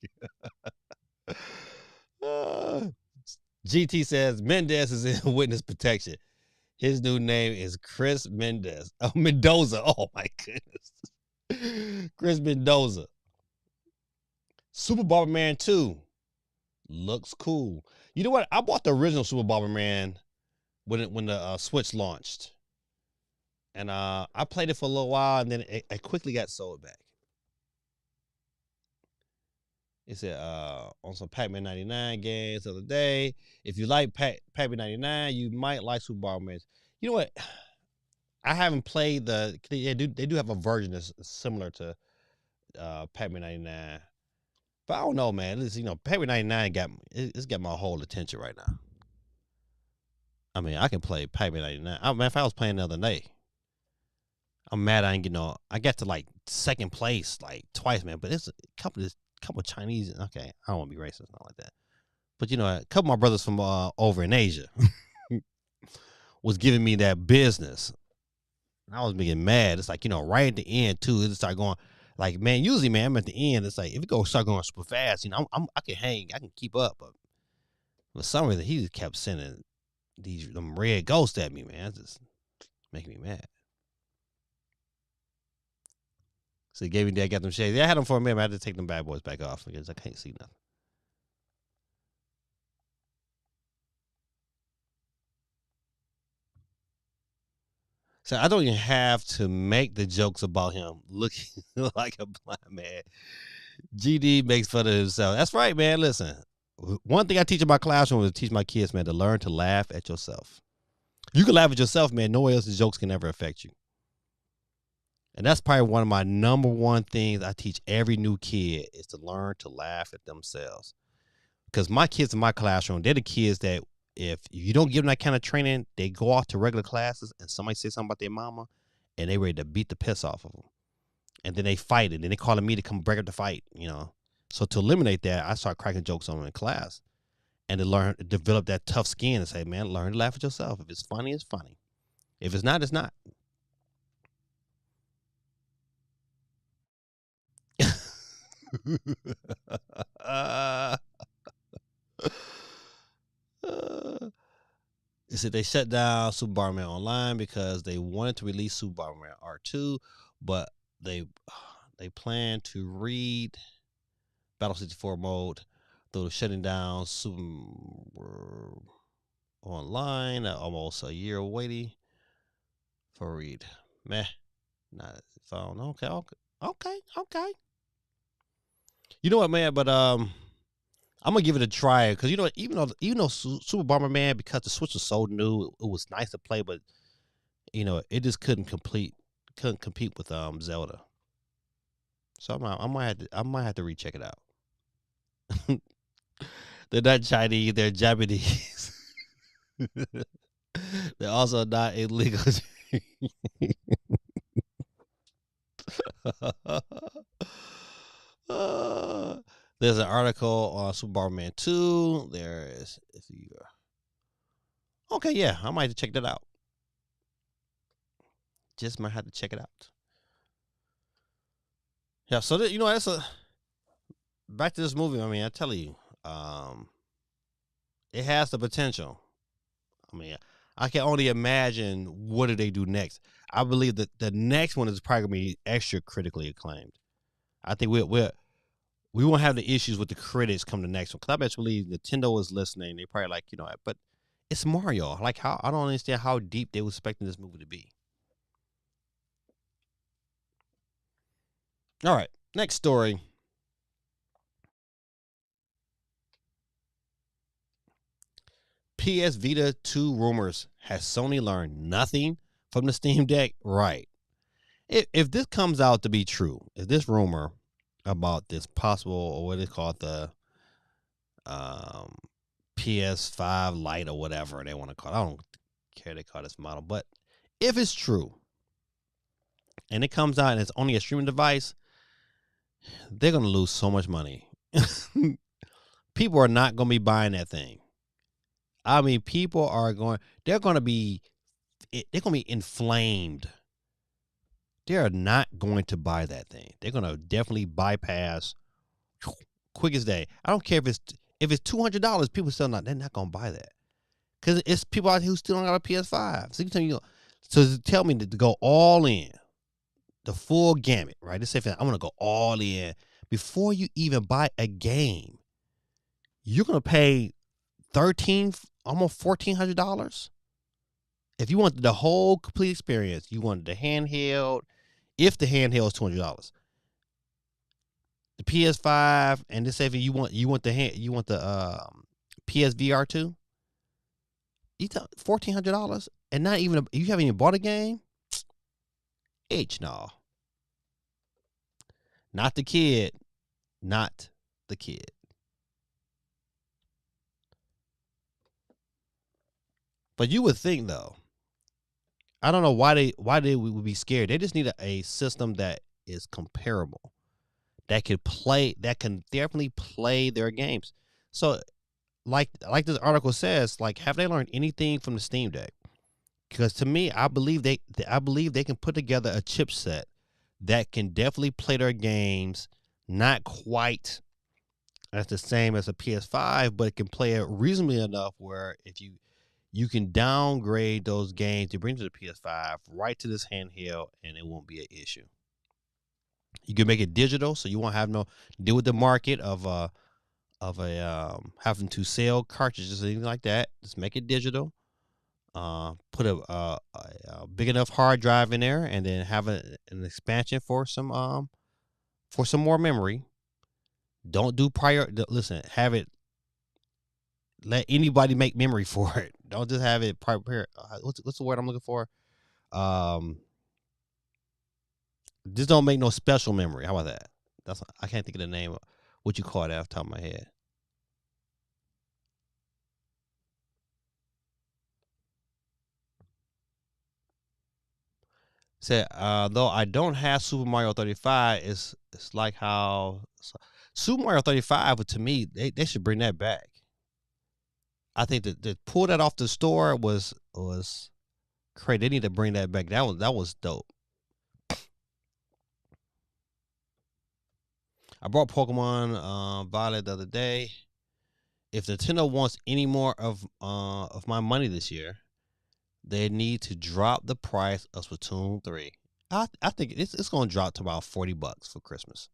GT says, Mendez is in witness protection. His new name is Chris Mendez. Oh, Mendoza. Oh, my goodness. Chris Mendoza. Super Bomberman 2. Looks cool. You know what? I bought the original Super Bomberman when the Switch launched. And I played it for a little while, and then it quickly got sold back. It said on some Pac-Man 99 games the other day. If you like Pac-Man 99, you might like Super Bomberman. You know what? I haven't played they do have a version that's similar to Pac-Man 99. But I don't know, man. Pac-Man 99 got my whole attention right now. I mean, I can play Pac-Man 99. If I was playing the other day. I'm mad I ain't get no. I got to like second place like twice, man. But it's a couple of Chinese. Okay, I don't want to be racist, not like that. But a couple of my brothers from over in Asia was giving me that business. And I was getting mad. It's like, right at the end too, it started going like, man, usually, man, I'm at the end. It's like if it start going super fast, I can hang, I can keep up. But for some reason, he just kept sending them red ghosts at me, man. It's just making me mad. So he gave me that, got them shades. Yeah, I had them for a minute. I had to take them bad boys back off because I can't see nothing. So I don't even have to make the jokes about him looking like a blind man. GD makes fun of himself. That's right, man. Listen, one thing I teach in my classroom is to teach my kids, man, to learn to laugh at yourself. You can laugh at yourself, man. No one else's jokes can ever affect you. And that's probably one of my number one things I teach every new kid is to learn to laugh at themselves. Because my kids in my classroom, they're the kids that if you don't give them that kind of training, they go off to regular classes and somebody says something about their mama and they ready to beat the piss off of them. And then they fight it. And they calling me to come break up the fight, So to eliminate that, I start cracking jokes on them in class. And to develop that tough skin and say, man, learn to laugh at yourself. If it's funny, it's funny. If it's not, it's not. It said they shut down Super Bomberman Online because they wanted to release Super Bomberman R2, but they plan to read Battle 64 mode, though shutting down Super Online. Almost a year waiting for read. Meh, not phone. Okay. You know what, man? But I'm gonna give it a try because even though Super Bomberman, because the Switch was so new, it was nice to play, but it just couldn't compete with Zelda. So I might have to recheck it out. They're not Chinese, they're Japanese. They're also not illegal. There's an article on Super Bomberman 2. There is, if you okay, yeah, I might have to check that out. Just might have to check it out. Yeah, so that's back to this movie. I mean, I tell you, it has the potential. I mean, I can only imagine what do they do next. I believe that the next one is probably gonna be extra critically acclaimed. I think we won't have the issues with the critics come the next one because I bet you believe Nintendo is listening. They probably like but it's Mario. Like how I don't understand how deep they were expecting this movie to be. All right, next story. PS Vita 2 rumors. Has Sony learned nothing from the Steam Deck? Right. If this comes out to be true, if this rumor about this possible or what is called the um, PS5 Lite or whatever they want to call it, I don't care they call this model, but if it's true and it comes out and it's only a streaming device, they're going to lose so much money. People are not going to be buying that thing. I mean, they're going to be inflamed. They are not going to buy that thing. They're going to definitely bypass quick as day. I don't care if it's $200. People still they're not going to buy that because it's people out here who still don't got a PS5. So tell me to go all in, the full gamut, right? Let's say I'm going to go all in before you even buy a game. You're going to pay almost $1,400 if you want the whole complete experience. You want the handheld. If the handheld is $200, the PS5, and this if you want the PSVR 2, you $1,400, and not even you haven't even bought a game. No, not the kid. But you would think though, I don't know why they would be scared. They just need a system that is comparable, that can definitely play their games. So like this article says, like, have they learned anything from the Steam Deck? Because to me, I believe they can put together a chipset that can definitely play their games, not quite as the same as a PS5, but it can play it reasonably enough where if you can downgrade those games to bring to the PS5 right to this handheld, and it won't be an issue. You can make it digital, so you won't have no deal with the market of having to sell cartridges or anything like that. Just make it digital. Put a big enough hard drive in there, and then have an expansion for some more memory. Don't do listen, have it, let anybody make memory for it. Don't just have it prepare. What's the word I'm looking for? Um, just don't make no special memory. How about that? I can't think of the name of what you call that off the top of my head. Said, though I don't have Super Mario 35, it's like how Super Mario 35, but to me, they should bring that back. I think that to pull that off the store was crazy. They need to bring that back. That was dope. I brought Pokemon Violet the other day. If Nintendo wants any more of my money this year, they need to drop the price of Splatoon 3. I think it's going to drop to about $40 for Christmas.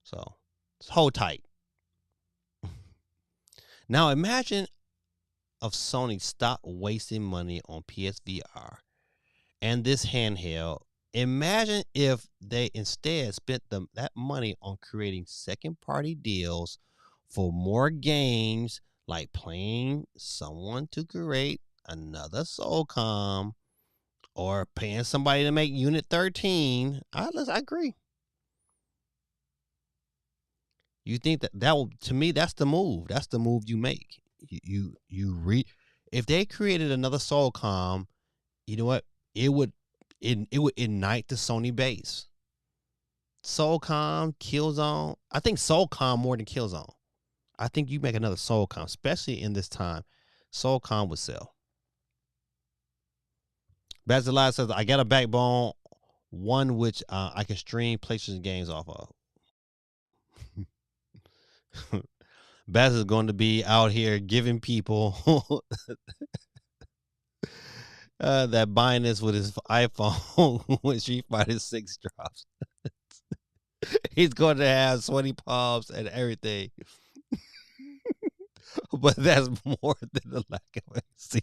So, just hold tight. Now imagine if Sony stopped wasting money on PSVR and this handheld. Imagine if they instead spent that money on creating second-party deals for more games, like paying someone to create another Soulcom, or paying somebody to make Unit 13. I agree. You think that will, to me, that's the move. That's the move you make. If they created another Soulcom, you know what? It would ignite the Sony base. Soulcom, Killzone. I think Soulcom more than Killzone. I think you make another Soulcom, especially in this time, Soulcom would sell. Basilai says, I got a backbone, one which I can stream PlayStation games off of. Baz is going to be out here giving people that buying this with his iPhone when Street Fighter 6 drops. He's going to have sweaty palms and everything. But that's more than the lack of AC.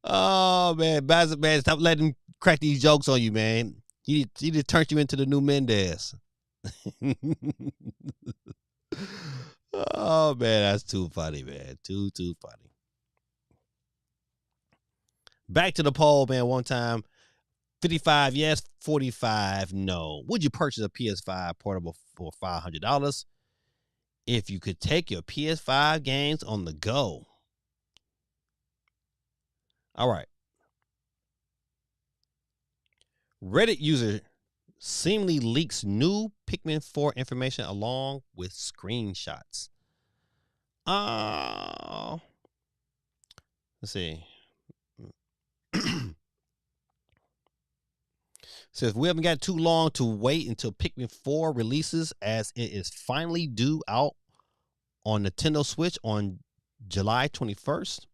Oh man, Baz, man, stop letting him crack these jokes on you, man. He just turned you into the new Mendez. Oh man, that's too funny, man. Too funny. Back to the poll, man. One time, 55 yes, 45 no. Would you purchase a PS5 portable for $500 if you could take your PS5 games on the go? All right. Reddit user seemingly leaks new Pikmin 4 information along with screenshots. Let's see. Says we haven't got too long to wait until Pikmin 4 releases, as it is finally due out on Nintendo Switch on July 21st.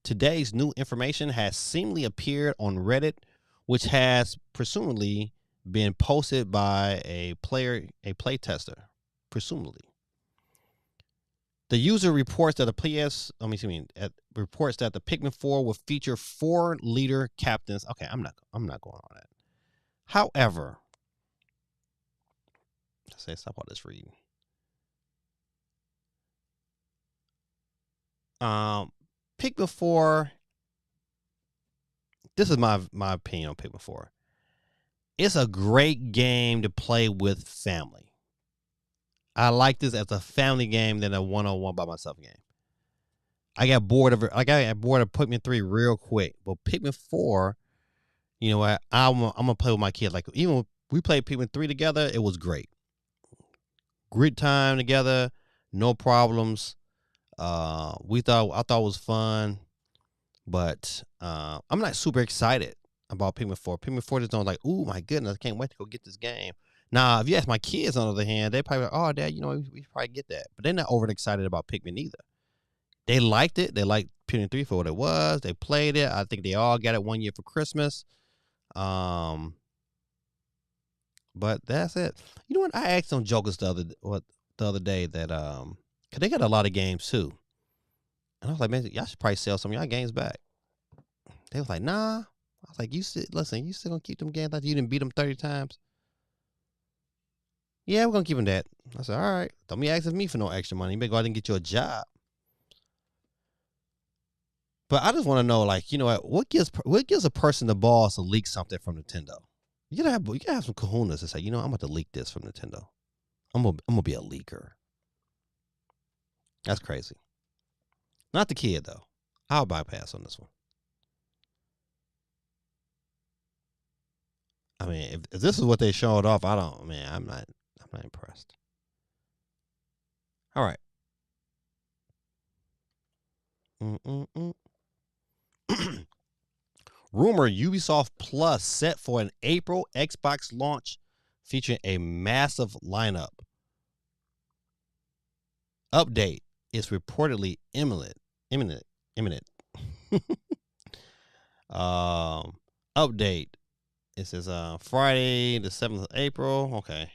Today's new information has seemingly appeared on Reddit, which has presumably been posted by a playtester, presumably. The user reports that reports that the Pikmin 4 will feature 4 leader captains. Okay, I'm not going on that. However, let's say stop all this reading. Pikmin 4. This is my opinion on Pikmin 4. It's a great game to play with family. I like this as a family game than a one-on-one by myself game. I got bored of it. Like I got bored of Pikmin 3 real quick. But Pikmin 4, you know what? I'm gonna play with my kid. Like even when we played Pikmin 3 together, it was great. Great time together, no problems. I thought it was fun, but I'm not super excited about Pikmin 4. Pikmin 4 just don't like, ooh my goodness, I can't wait to go get this game. Now, if you ask my kids on the other hand, they probably like, oh dad, we should probably get that. But they're not overly excited about Pikmin either. They liked it. They liked Pikmin 3 for what it was. They played it. I think they all got it one year for Christmas. But that's it. You know what? I asked some jokers the other day that cause they got a lot of games too. And I was like, man, y'all should probably sell some of y'all games back. They was like, nah. I was like, you still gonna keep them games like you didn't beat them 30 times? Yeah, we're gonna keep them that. I said, all right. Don't be asking me for no extra money. You better go out and get you a job. But I just want to know, like, you know what gives a person the balls to leak something from Nintendo? You gotta have some kahunas to say, I'm about to leak this from Nintendo. I'm gonna be a leaker. That's crazy. Not the kid though. I'll bypass on this one. I mean, if this is what they showed off, I'm not impressed. All right. Rumor Ubisoft Plus set for an April Xbox launch featuring a massive lineup. Update is reportedly imminent. Update. It says Friday the 7th of April. Okay.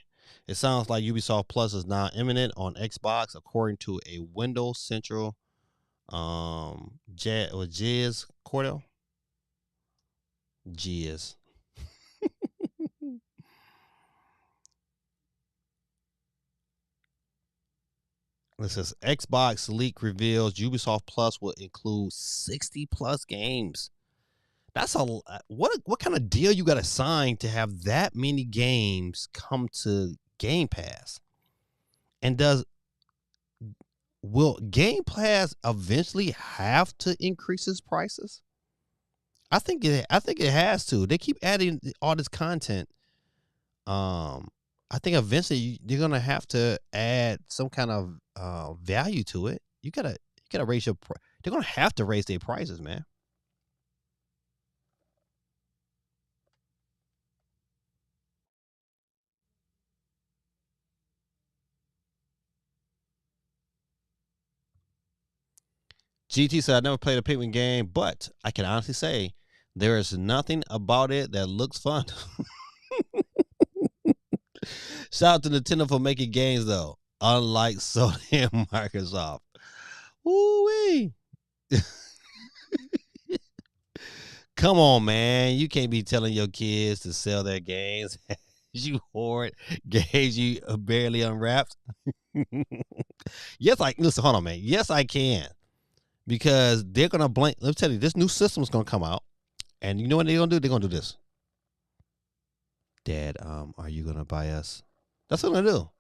It sounds like Ubisoft Plus is now imminent on Xbox, according to a Windows Central Jizz Cordell. Jizz. It says Xbox leak reveals Ubisoft Plus will include 60 plus games. That's what kind of deal you got to sign to have that many games come to Game Pass? And will Game Pass eventually have to increase its prices? I think it has to. They keep adding all this content. I think eventually they're gonna have to add some kind of value to it. You gotta raise your. They're gonna have to raise their prices, man. GT said, I never played a Pikmin game, but I can honestly say there is nothing about it that looks fun. Shout out to Nintendo for making games, though, unlike Sony and Microsoft. Woo-wee. Come on, man. You can't be telling your kids to sell their games. You hoard games you barely unwrapped. Yes, listen, hold on, man. Yes, I can. Because they're gonna blame. Let me tell you, this new system's gonna come out, and you know what they're gonna do? They're gonna do this. Dad, are you gonna buy us? That's what I'm gonna do.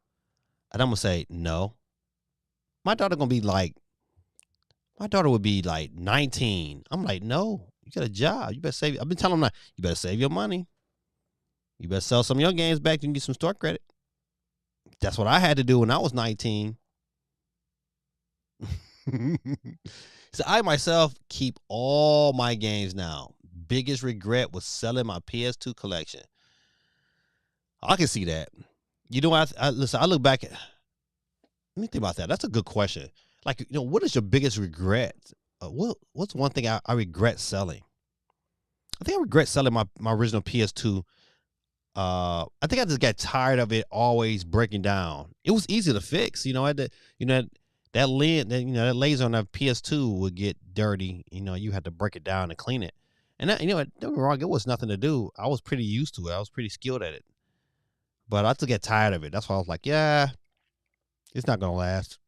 And I'm gonna say no. My daughter would be like 19. I'm like, no, you got a job. You better save. I've been telling them, you better save your money. You better sell some of your games back and get some store credit. That's what I had to do when I was 19. So I myself keep all my games now. Biggest regret was selling my PS2 collection. I can see that. You know what? Listen, I look back at. Let me think about that. That's a good question. Like, what is your biggest regret? What's one thing I regret selling? I think I regret selling my original PS2. I think I just got tired of it always breaking down. It was easy to fix. That lid, that laser on that PS2 would get dirty. You had to break it down and clean it. And that, don't get me wrong, it was nothing to do. I was pretty used to it. I was pretty skilled at it. But I just get tired of it. That's why I was like, yeah, it's not gonna last.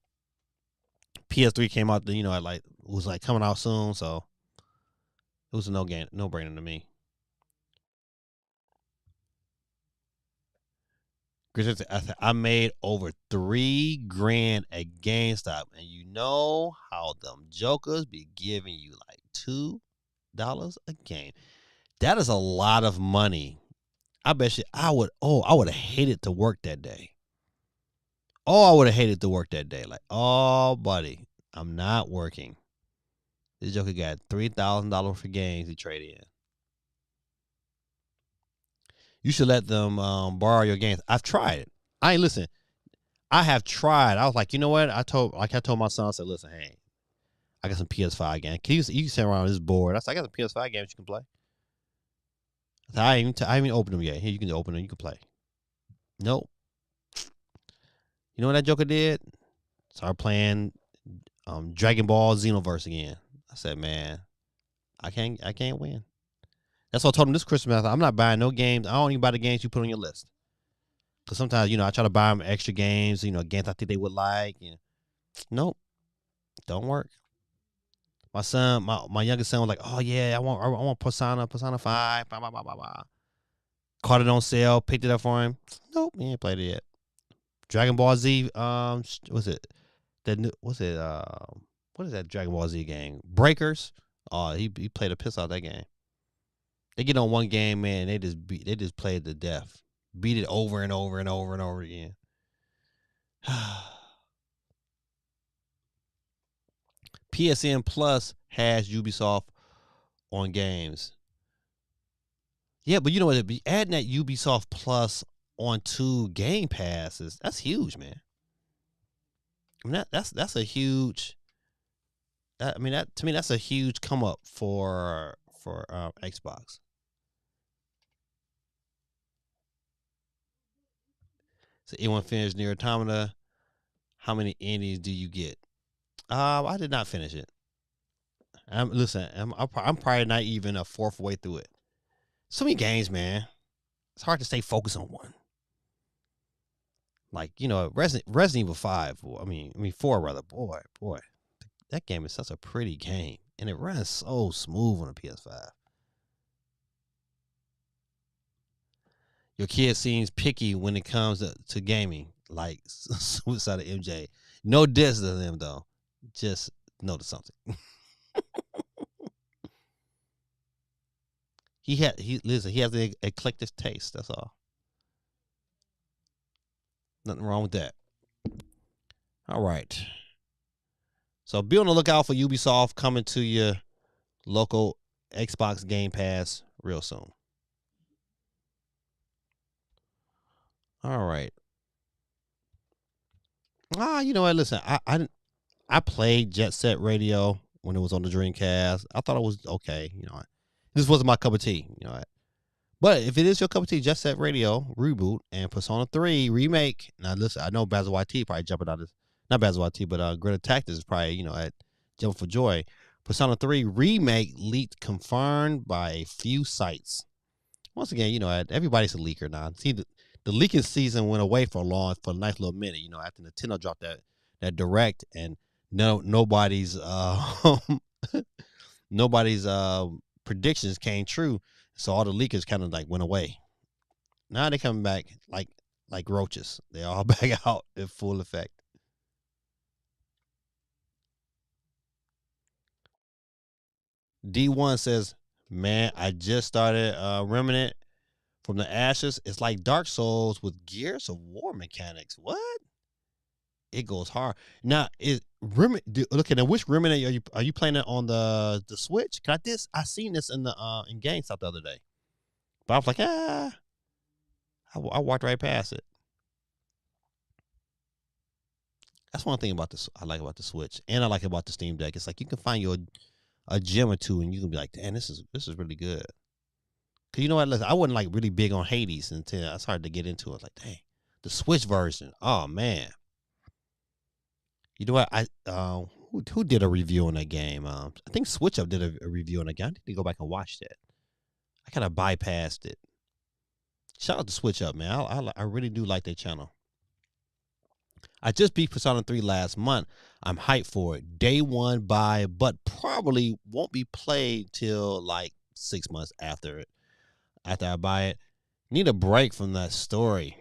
PS3 came out, was coming out soon, so it was a no brainer to me. I made over $3,000 at GameStop, and you know how them jokers be giving you like $2 a game. That is a lot of money. I bet you I would have hated to work that day. I would have hated to work that day. Like, oh, buddy, I'm not working. This joker got $3,000 for games he traded in. You should let them borrow your games. I've tried it. Listen. I have tried. I was like, you know what? I told my son, I said, listen, hey, I got some PS5 games. You can sit around this board. I said, I got some PS5 games you can play. I haven't opened them yet. Here, you can open them. You can play. Nope. You know what that joker did? Started playing Dragon Ball Xenoverse again. I said, man, I can't win. That's what I told him this Christmas. I'm not buying no games. I don't even buy the games you put on your list. Because sometimes, I try to buy them extra games, games I think they would like. Nope. Don't work. My son, my youngest son was like, oh, yeah, I want Persona 5. Blah, blah, blah, blah, blah. Caught it on sale, picked it up for him. Nope, he ain't played it yet. Dragon Ball Z, what is that Dragon Ball Z game? Breakers. Oh, he played a piss out that game. They get on one game, man, they just play it to death. Beat it over and over and over and over again. PSN Plus has Ubisoft on games. Yeah, but you know what? Adding that Ubisoft Plus onto Game Pass that's huge, man. I mean that's a huge. To me that's a huge come up for Xbox. So anyone finished Nier Automata? How many endings do you get? I did not finish it. I'm probably not even a fourth way through it. So many games, man. It's hard to stay focused on one. Like, Resident Evil 5. I mean 4 rather. Boy, that game is such a pretty game, and it runs so smooth on a PS5. Your kid seems picky when it comes to gaming, like Suicide of MJ. No diss to them though. Just notice something. He has the eclectic taste. That's all. Nothing wrong with that. All right. So be on the lookout for Ubisoft coming to your local Xbox Game Pass real soon. All right. You know what? Listen, I played Jet Set Radio when it was on the Dreamcast. I thought it was okay. This wasn't my cup of tea. But if it is your cup of tea, Jet Set Radio reboot and Persona 3 remake. Now listen, I know Basil YT probably jumping out of not Basil YT, but Greta Tactics is probably at jumping for joy. Persona 3 remake leaked, confirmed by a few sites. Once again, everybody's a leaker now. See, the leaking season went away for a nice little minute. After Nintendo dropped that direct, and nobody's predictions came true. So all the leakers kind of like went away. Now they coming back like roaches. They all back out in full effect. D1 says, man, I just started Remnant from the Ashes. It's like Dark Souls with Gears of War mechanics. What? It goes hard. Now, look at which Remnant are you playing it on the Switch? I seen this in the in GameStop the other day, but I was like, I walked right past it. That's one thing about this I like about the Switch, and I like about the Steam Deck. It's like you can find a gem or two, and you can be like, damn, this is really good. Cause you know what? Listen, I wasn't like really big on Hades until I started to get into it. Like, dang, the Switch version. Oh man. You know what? Who did a review on that game? I think Switch Up did a review on that game. I need to go back and watch that. I kind of bypassed it. Shout out to Switch Up, man. I really do like their channel. I just beat Persona 3 last month. I'm hyped for it. Day one buy, but probably won't be played till like 6 months after I buy it. Need a break from that story.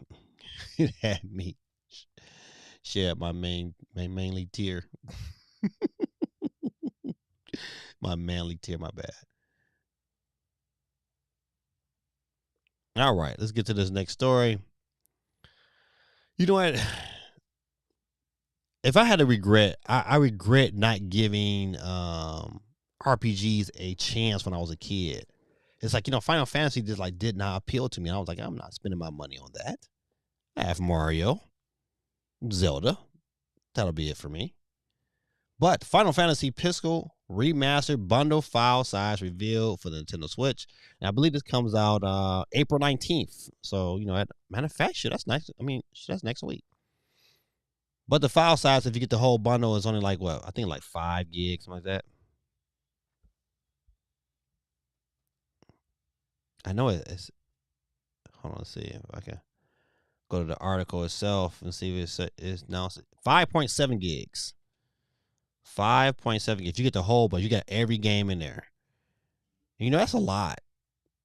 it had me shed my mainly tear. My manly tear, my bad. All right, let's get to this next story. You know what? If I had to regret, I regret not giving RPGs a chance when I was a kid. It's like, Final Fantasy just like did not appeal to me. I was like, I'm not spending my money on that. I have Mario, Zelda. That'll be it for me. But Final Fantasy Pixel Remastered Bundle File Size revealed for the Nintendo Switch. And I believe this comes out April 19th. So, matter of fact, shit, that's next. I mean, shit, that's next week. But the file size, if you get the whole bundle, is only like what? I think like 5 gigs, something like that. I know it's. Hold on, let's see if I can go to the article itself and see if it's now 5.7 gigs. 5.7 gigs. If you get the whole, but you got every game in there. That's a lot.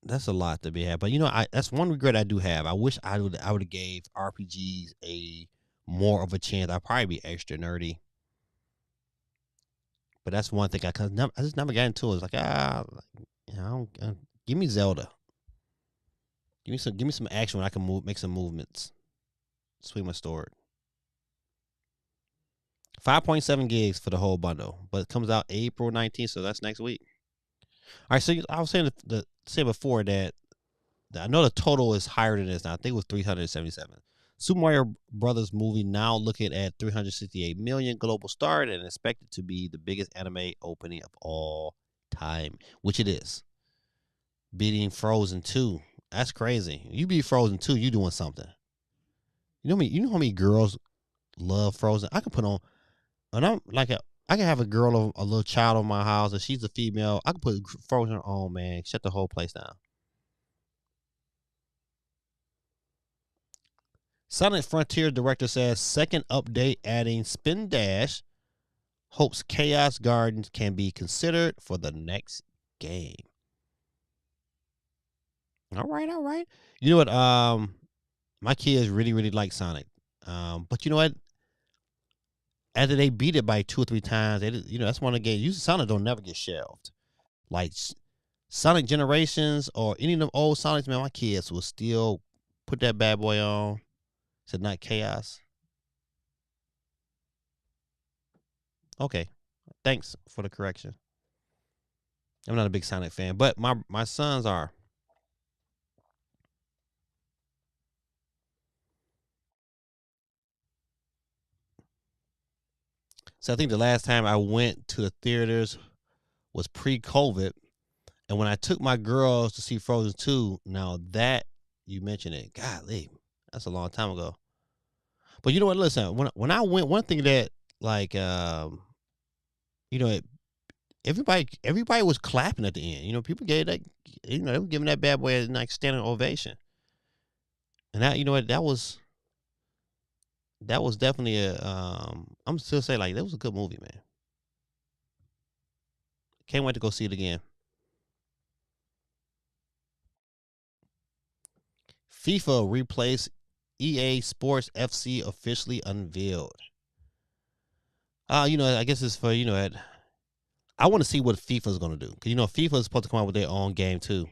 That's a lot to be had. But that's one regret I do have. I wish I would have gave RPGs a more of a chance. I'd probably be extra nerdy. But that's one thing I just never got into it. It's like give me Zelda. Give me some action when I can make some movements. Swing my sword. 5.7 gigs for the whole bundle, but it comes out April 19th, so that's next week. All right, so I was saying say before that I know the total is higher than this now. I think it was 377. Super Mario Brothers movie now looking at 368 million global start and expected to be the biggest anime opening of all time, which it is. Beating Frozen 2. That's crazy. You beat Frozen 2, you doing something. You know how many girls love Frozen? I can put on, and I can have a girl, a little child in my house, and she's a female. I can put Frozen on, man. Shut the whole place down. Sonic Frontier director says second update adding Spin Dash. Hopes Chaos Gardens can be considered for the next game. All right. You know what? My kids really, really like Sonic. But you know what? After they beat it by 2 or 3 times, that's one of the games. Usually Sonic don't never get shelved. Like Sonic Generations or any of them old Sonics, man, my kids will still put that bad boy on. Said not Chaos. Okay. Thanks for the correction. I'm not a big Sonic fan, but my sons are. So I think the last time I went to the theaters was pre-COVID, and when I took my girls to see Frozen 2, now that you mentioned it, golly, that's a long time ago. But you know what? Listen, when I went, one thing that like it, everybody was clapping at the end. People gave that, they were giving that bad boy a like standing ovation. And that, that was definitely I'm still saying like that was a good movie, man. Can't wait to go see it again. FIFA replace EA Sports FC officially unveiled. I guess it's for I want to see what FIFA's gonna do because FIFA is supposed to come out with their own game too.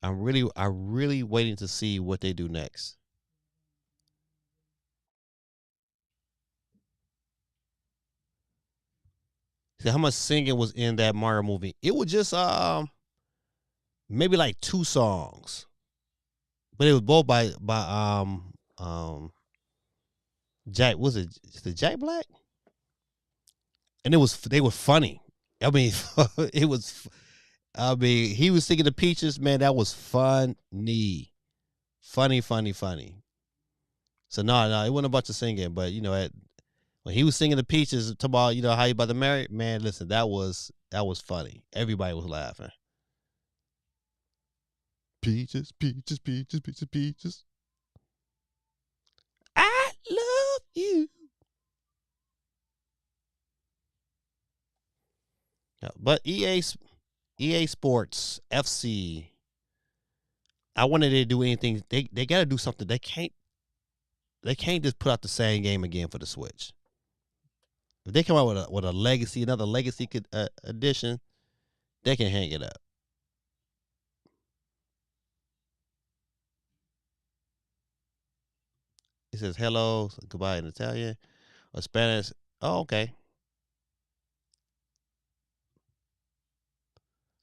I'm really waiting to see what they do next. See how much singing was in that Mario movie. It was just maybe like 2 songs, but it was both by Jack. Was it the Jack Black? And they were funny. I mean, it was. I mean, he was singing the Peaches. Man, that was funny, funny. So no, it wasn't a bunch of singing, but when he was singing the Peaches, talking about how you about to marry, man, listen, that was funny. Everybody was laughing. Peaches, peaches, peaches, peaches, peaches. I love you. Yeah, but EA Sports FC I wanted to do anything. They got to do something. They can't just put out the same game again for the Switch. If they come out with a legacy, another legacy edition, they can hang it up. It says hello, goodbye in Italian or Spanish. Oh, okay.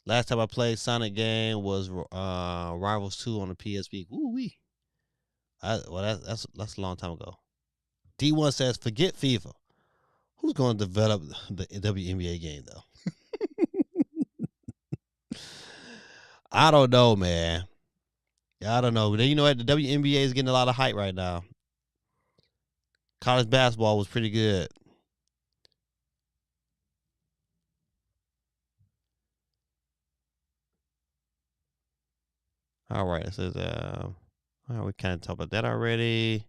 Last time I played Sonic game was Rivals 2 on the PSP. Woo wee. Well, that's a long time ago. D1 says forget FIFA. Who's going to develop the WNBA game though? I don't know, man. I don't know. You know what? The WNBA is getting a lot of hype right now. College basketball was pretty good. All right, it says we kind of talked about that already.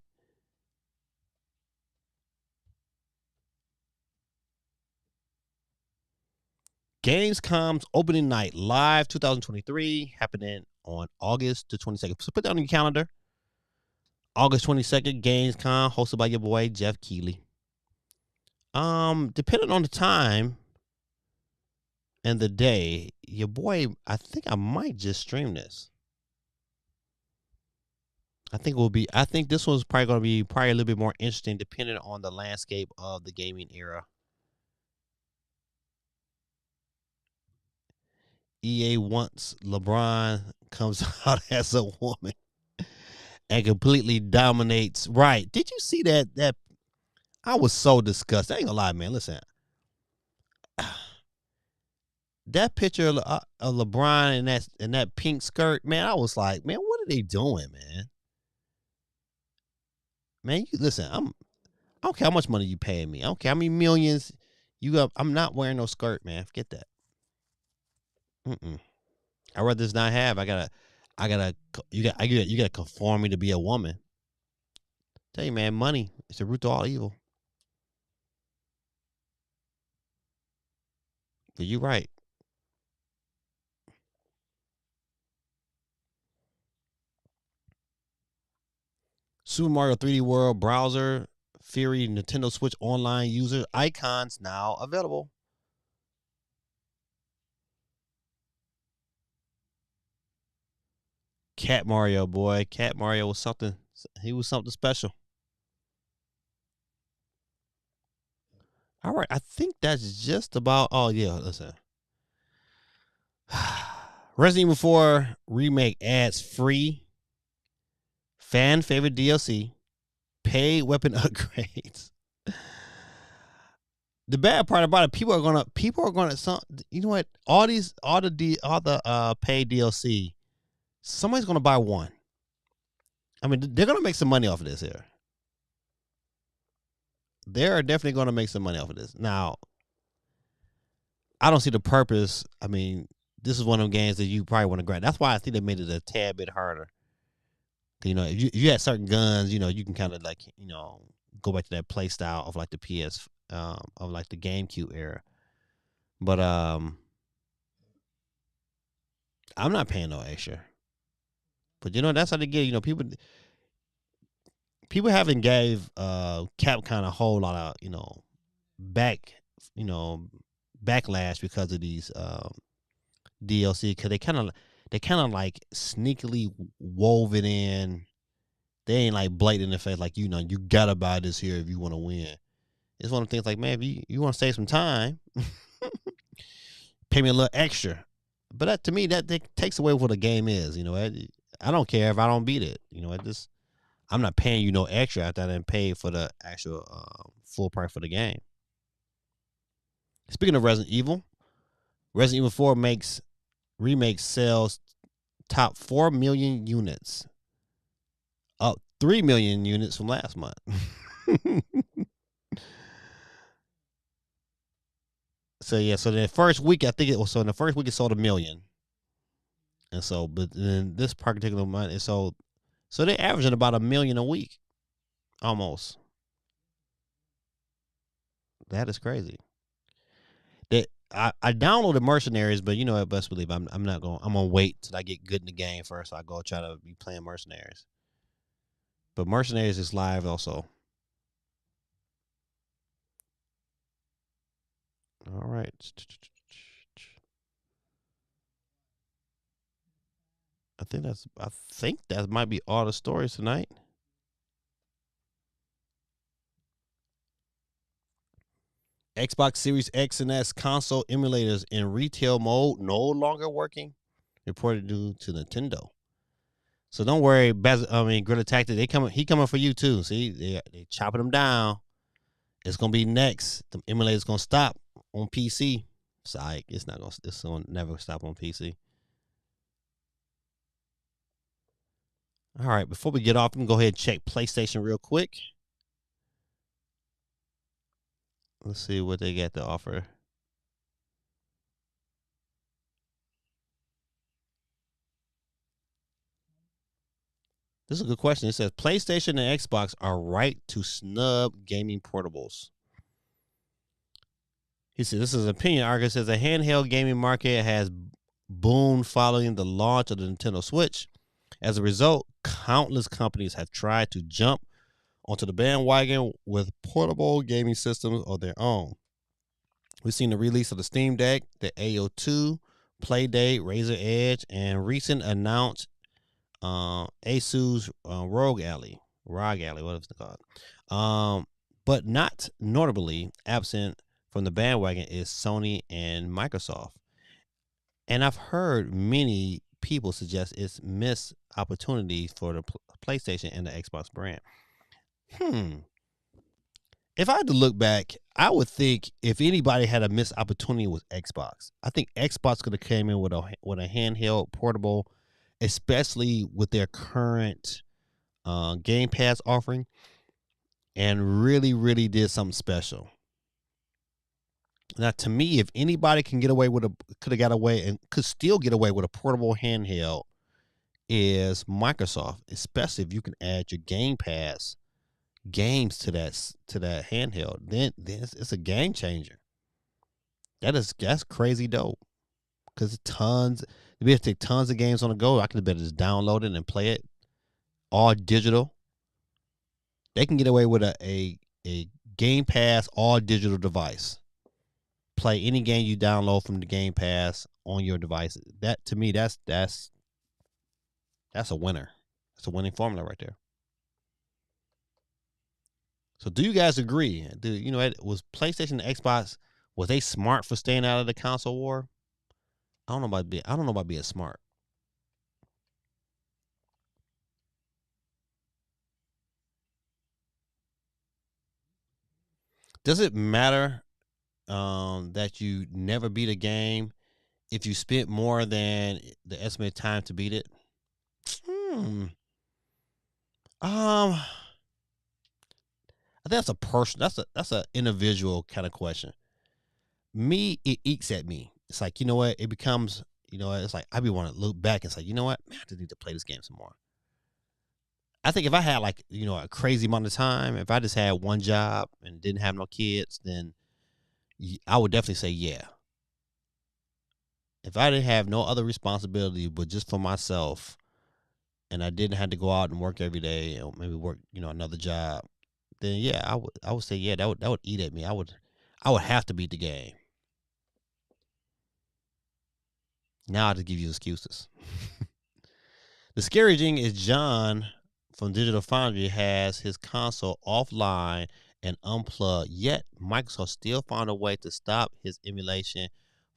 Gamescom's opening night live 2023 happening on August the 22nd. So put that on your calendar. August 22nd, Gamescom, hosted by your boy Jeff Keighley. Depending on the time and the day, your boy, I think I might just stream this. I think this one's probably going to be a little bit more interesting depending on the landscape of the gaming era. EA wants LeBron comes out as a woman and completely dominates. Right. Did you see that I was so disgusted. I ain't gonna lie, man. Listen. That picture of LeBron in that pink skirt, man, I was like, man, what are they doing, man? Man, you listen, I don't care how much money you paying me. I don't care how many millions you got. I'm not wearing no skirt, man. Forget that. I'd rather just not have. You gotta conform me to be a woman. Tell you, man, money is the root of all evil. But you're right. Super Mario 3D World browser, Fury, Nintendo Switch Online user icons now available. Cat Mario, boy. Cat Mario was something. He was something special. All right, I think that's just about. Oh yeah, listen. Resident Evil 4 remake adds free fan favorite DLC, paid weapon upgrades. The bad part about it, people are gonna you know what? All the paid DLC, somebody's gonna buy one. I mean, they're gonna make some money off of this here. They're definitely gonna make some money off of this. Now, I don't see the purpose. I mean, this is one of them games that you probably want to grab. That's why I think they made it a tad bit harder. You know, if you had certain guns, you know, you can kind of like, you know, go back to that play style of like the PS, of like the GameCube era. But I'm not paying no extra. But you know, that's how they get. You know, people haven't gave Capcom a whole lot of, you know, you know, backlash because of these DLC, because they kind of like sneakily wove it in. They ain't like blatant in the face, like, you know, you gotta buy this here if you want to win. It's one of the things like, man, if you want to save some time, pay me a little extra. But that, to me, that takes away what the game is. You know, I don't care if I don't beat it. You know, I'm not paying you no extra after I didn't pay for the actual full price for the game. Speaking of Resident Evil 4 remake sales top 4 million units, up 3 million units from last month. So yeah, so the first week, I think it was, so in the first week it sold 1 million. And so, but then this particular month it sold, so they're averaging about 1 million a week. Almost. That is crazy. That I downloaded Mercenaries, but you know, best believe I'm not going. I'm gonna wait till I get good in the game first. So I go try to be playing Mercenaries. But Mercenaries is live also. All right. I think that might be all the stories tonight. Xbox Series X and S console emulators in retail mode no longer working, reported due to Nintendo. So don't worry, Greta Tactic, he coming for you too. See, they chopping them down. It's gonna be next. The emulator's gonna stop on PC. Psych, it's not gonna. It's gonna never stop on PC. All right, before we get off, I'm gonna go ahead and check PlayStation real quick. Let's see what they got to offer. This is a good question. It says PlayStation and Xbox are right to snub gaming portables. He said this is an opinion article. It says the handheld gaming market has boomed following the launch of the Nintendo Switch. As a result, countless companies have tried to jump onto the bandwagon with portable gaming systems of their own. We've seen the release of the Steam Deck, the AO2, Playdate, Razer Edge, and recent announced Asus ROG Ally, whatever it's called. But not notably absent from the bandwagon is Sony and Microsoft. And I've heard many people suggest it's missed opportunity for the PlayStation and the Xbox brand. If I had to look back, I would think if anybody had a missed opportunity with Xbox. I think Xbox could have came in with a handheld portable, especially with their current Game Pass offering, and really, really did something special. Now, to me, if anybody could have got away and could still get away with a portable handheld, is Microsoft, especially if you can add your Game Pass games to that handheld. Then it's a game changer. That's crazy dope. Because to be able to take tons of games on the go, I could better just download it and play it all digital. They can get away with a Game Pass all digital device. Play any game you download from the Game Pass on your device. That to me, that's a winner. That's a winning formula right there. So, do you guys agree? Was PlayStation and Xbox, was they smart for staying out of the console war? I don't know about being smart. Does it matter that you never beat a game if you spent more than the estimated time to beat it? I think that's an individual kind of question. Me, it eats at me. It's like, you know what? It becomes, it's like I be wanting to look back and say, you know what? Man, I just need to play this game some more. I think if I had a crazy amount of time, if I just had one job and didn't have no kids, then I would definitely say yeah. If I didn't have no other responsibility but just for myself, and I didn't have to go out and work every day or maybe work, another job, then yeah, I would say yeah, that would eat at me. I would have to beat the game. Now I just give you excuses. The scary thing is John from Digital Foundry has his console offline and unplugged, yet Microsoft still found a way to stop his emulation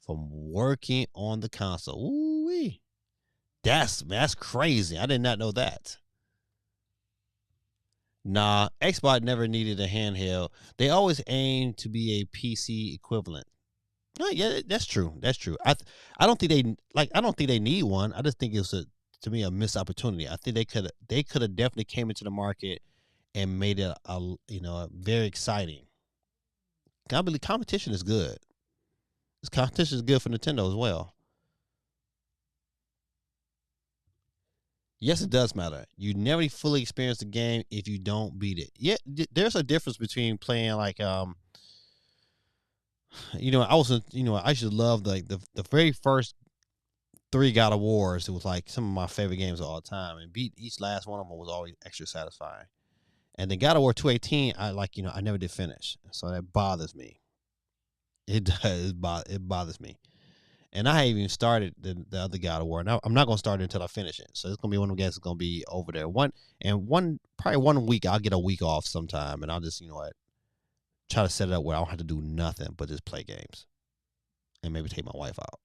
from working on the console. Ooh-wee. That's crazy. I did not know that. Nah, Xbox never needed a handheld. They always aimed to be a PC equivalent. Oh, yeah, that's true. That's true. I don't think they need one. I just think it's to me a missed opportunity. I think they could have definitely came into the market and made it a very exciting. I believe competition is good. This competition is good for Nintendo as well. Yes, it does matter. You never fully experience the game if you don't beat it. Yeah, there's a difference between playing I used to love the very first 3 God of Wars. It was like some of my favorite games of all time, and beat each last one of them was always extra satisfying. And then God of War 218, I never did finish, so that bothers me. It does. It bothers me. And I haven't even started the other God of War. Now I'm not gonna start it until I finish it. So it's gonna be one of the games that's gonna be over there. Probably 1 week. I'll get a week off sometime, and I'll just try to set it up where I don't have to do nothing but just play games, and maybe take my wife out.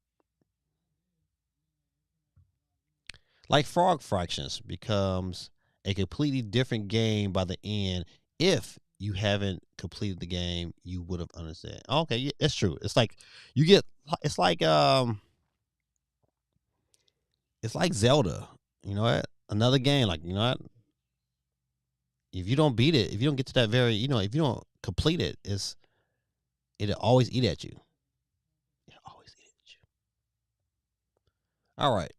Like Frog Fractions becomes a completely different game by the end. If you haven't completed the game, you would have understood. Okay, yeah, that's true. It's like you get. It's like Zelda. You know what? Another game. Like what? If you don't beat it, if you don't get to that if you don't complete it, it'll always eat at you. It'll always eat at you. All right.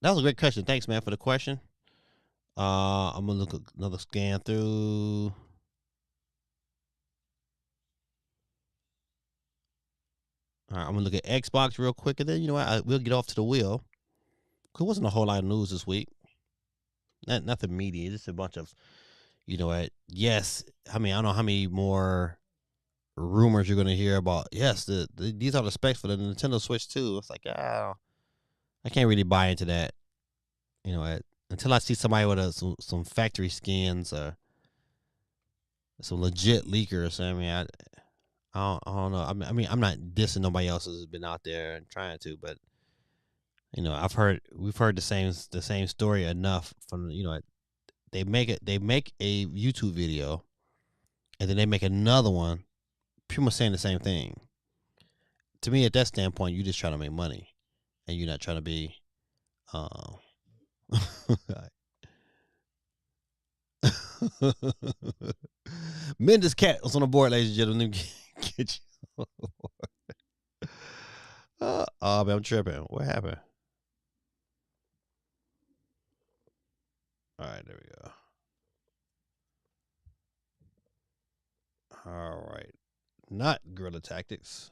That was a great question. Thanks, man, for the question. I'm gonna look at another scan through. All right, I'm gonna look at Xbox real quick, and then we'll get off to the wheel. Cause wasn't a whole lot of news this week. Nothing meaty. Just a bunch of, yes. I mean, I don't know how many more rumors you're gonna hear about. Yes, these are the specs for the Nintendo Switch 2. It's like I can't really buy into that. Until I see somebody with some factory skins or some legit leakers. I mean, I don't know. I mean, I'm not dissing nobody else who's been out there and trying to, but we've heard the same story enough from they make a YouTube video, and then they make another one, pretty much saying the same thing. To me, at that standpoint, you're just trying to make money, and you're not trying to be. Mendes Cat was on the board, ladies and gentlemen. Get you. Oh man, I'm tripping. What happened? All right, there we go. All right, not guerrilla tactics.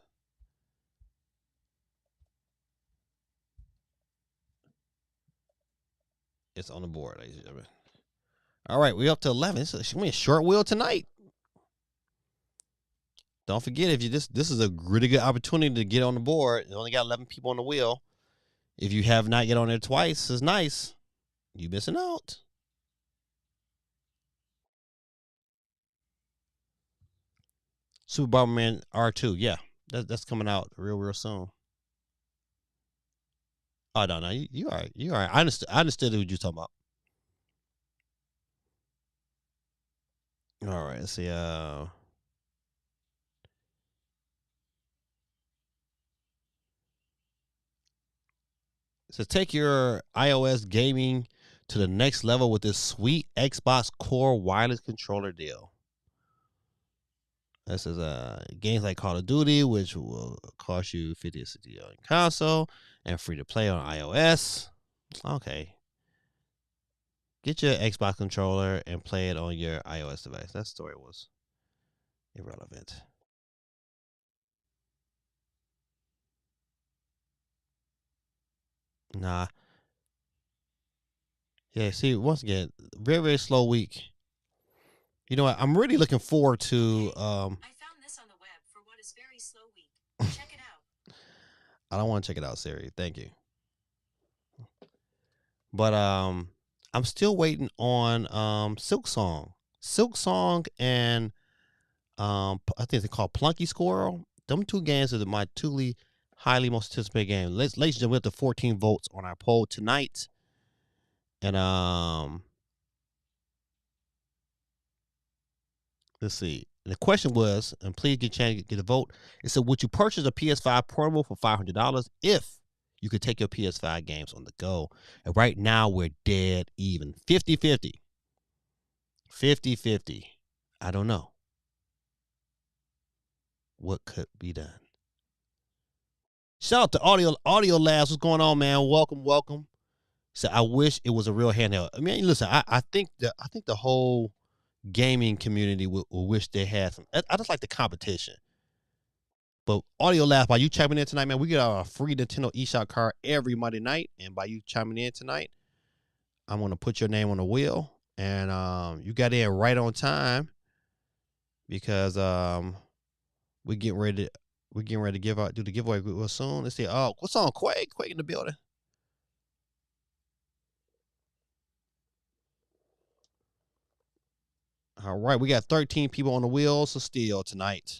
It's on the board, ladies and gentlemen. All right, we're up to 11. It's going to be a short wheel tonight. Don't forget, if you this is a really good opportunity to get on the board. You only got 11 people on the wheel. If you have not get on there twice, it's nice. You missing out. Super Bomberman R2, yeah, that's coming out real soon. Oh no, you all right. You all right. I understood what you're talking about. All right, let's see. So take your iOS gaming to the next level with this sweet Xbox Core wireless controller deal. This is games like Call of Duty, which will cost you $50 or $60 on console and free to play on iOS. Okay. Get your Xbox controller and play it on your iOS device. That story was irrelevant. Nah. Yeah, see, once again, very, very slow week. You know what? I'm really looking forward to. I found this on the web for what is very slow week. Check it out. I don't want to check it out, Siri. Thank you. But I'm still waiting on Silk Song. Silk Song and I think they're called Plunky Squirrel. Them two games are my two highly most anticipated games. Ladies and gentlemen, we have the 14 votes on our poll tonight. And let's see. The question was, and please get a chance to get a vote. It said, would you purchase a PS5 portable for $500 if you could take your PS5 games on the go? And right now, we're dead even. 50-50. 50-50. I don't know. What could be done? Shout out to Audio Labs. What's going on, man? Welcome. So I wish it was a real handheld. I mean, listen, I think the whole gaming community will wish they had some. I just like the competition. But Audio Lab, by you chiming in tonight, man, we get a free Nintendo eShop card every Monday night. And by you chiming in tonight, I'm going to put your name on the wheel. And you got in right on time because we're getting ready to do the giveaway real soon. Let's see. Oh, what's on? Quake in the building. All right, we got 13 people on the wheels of steel tonight.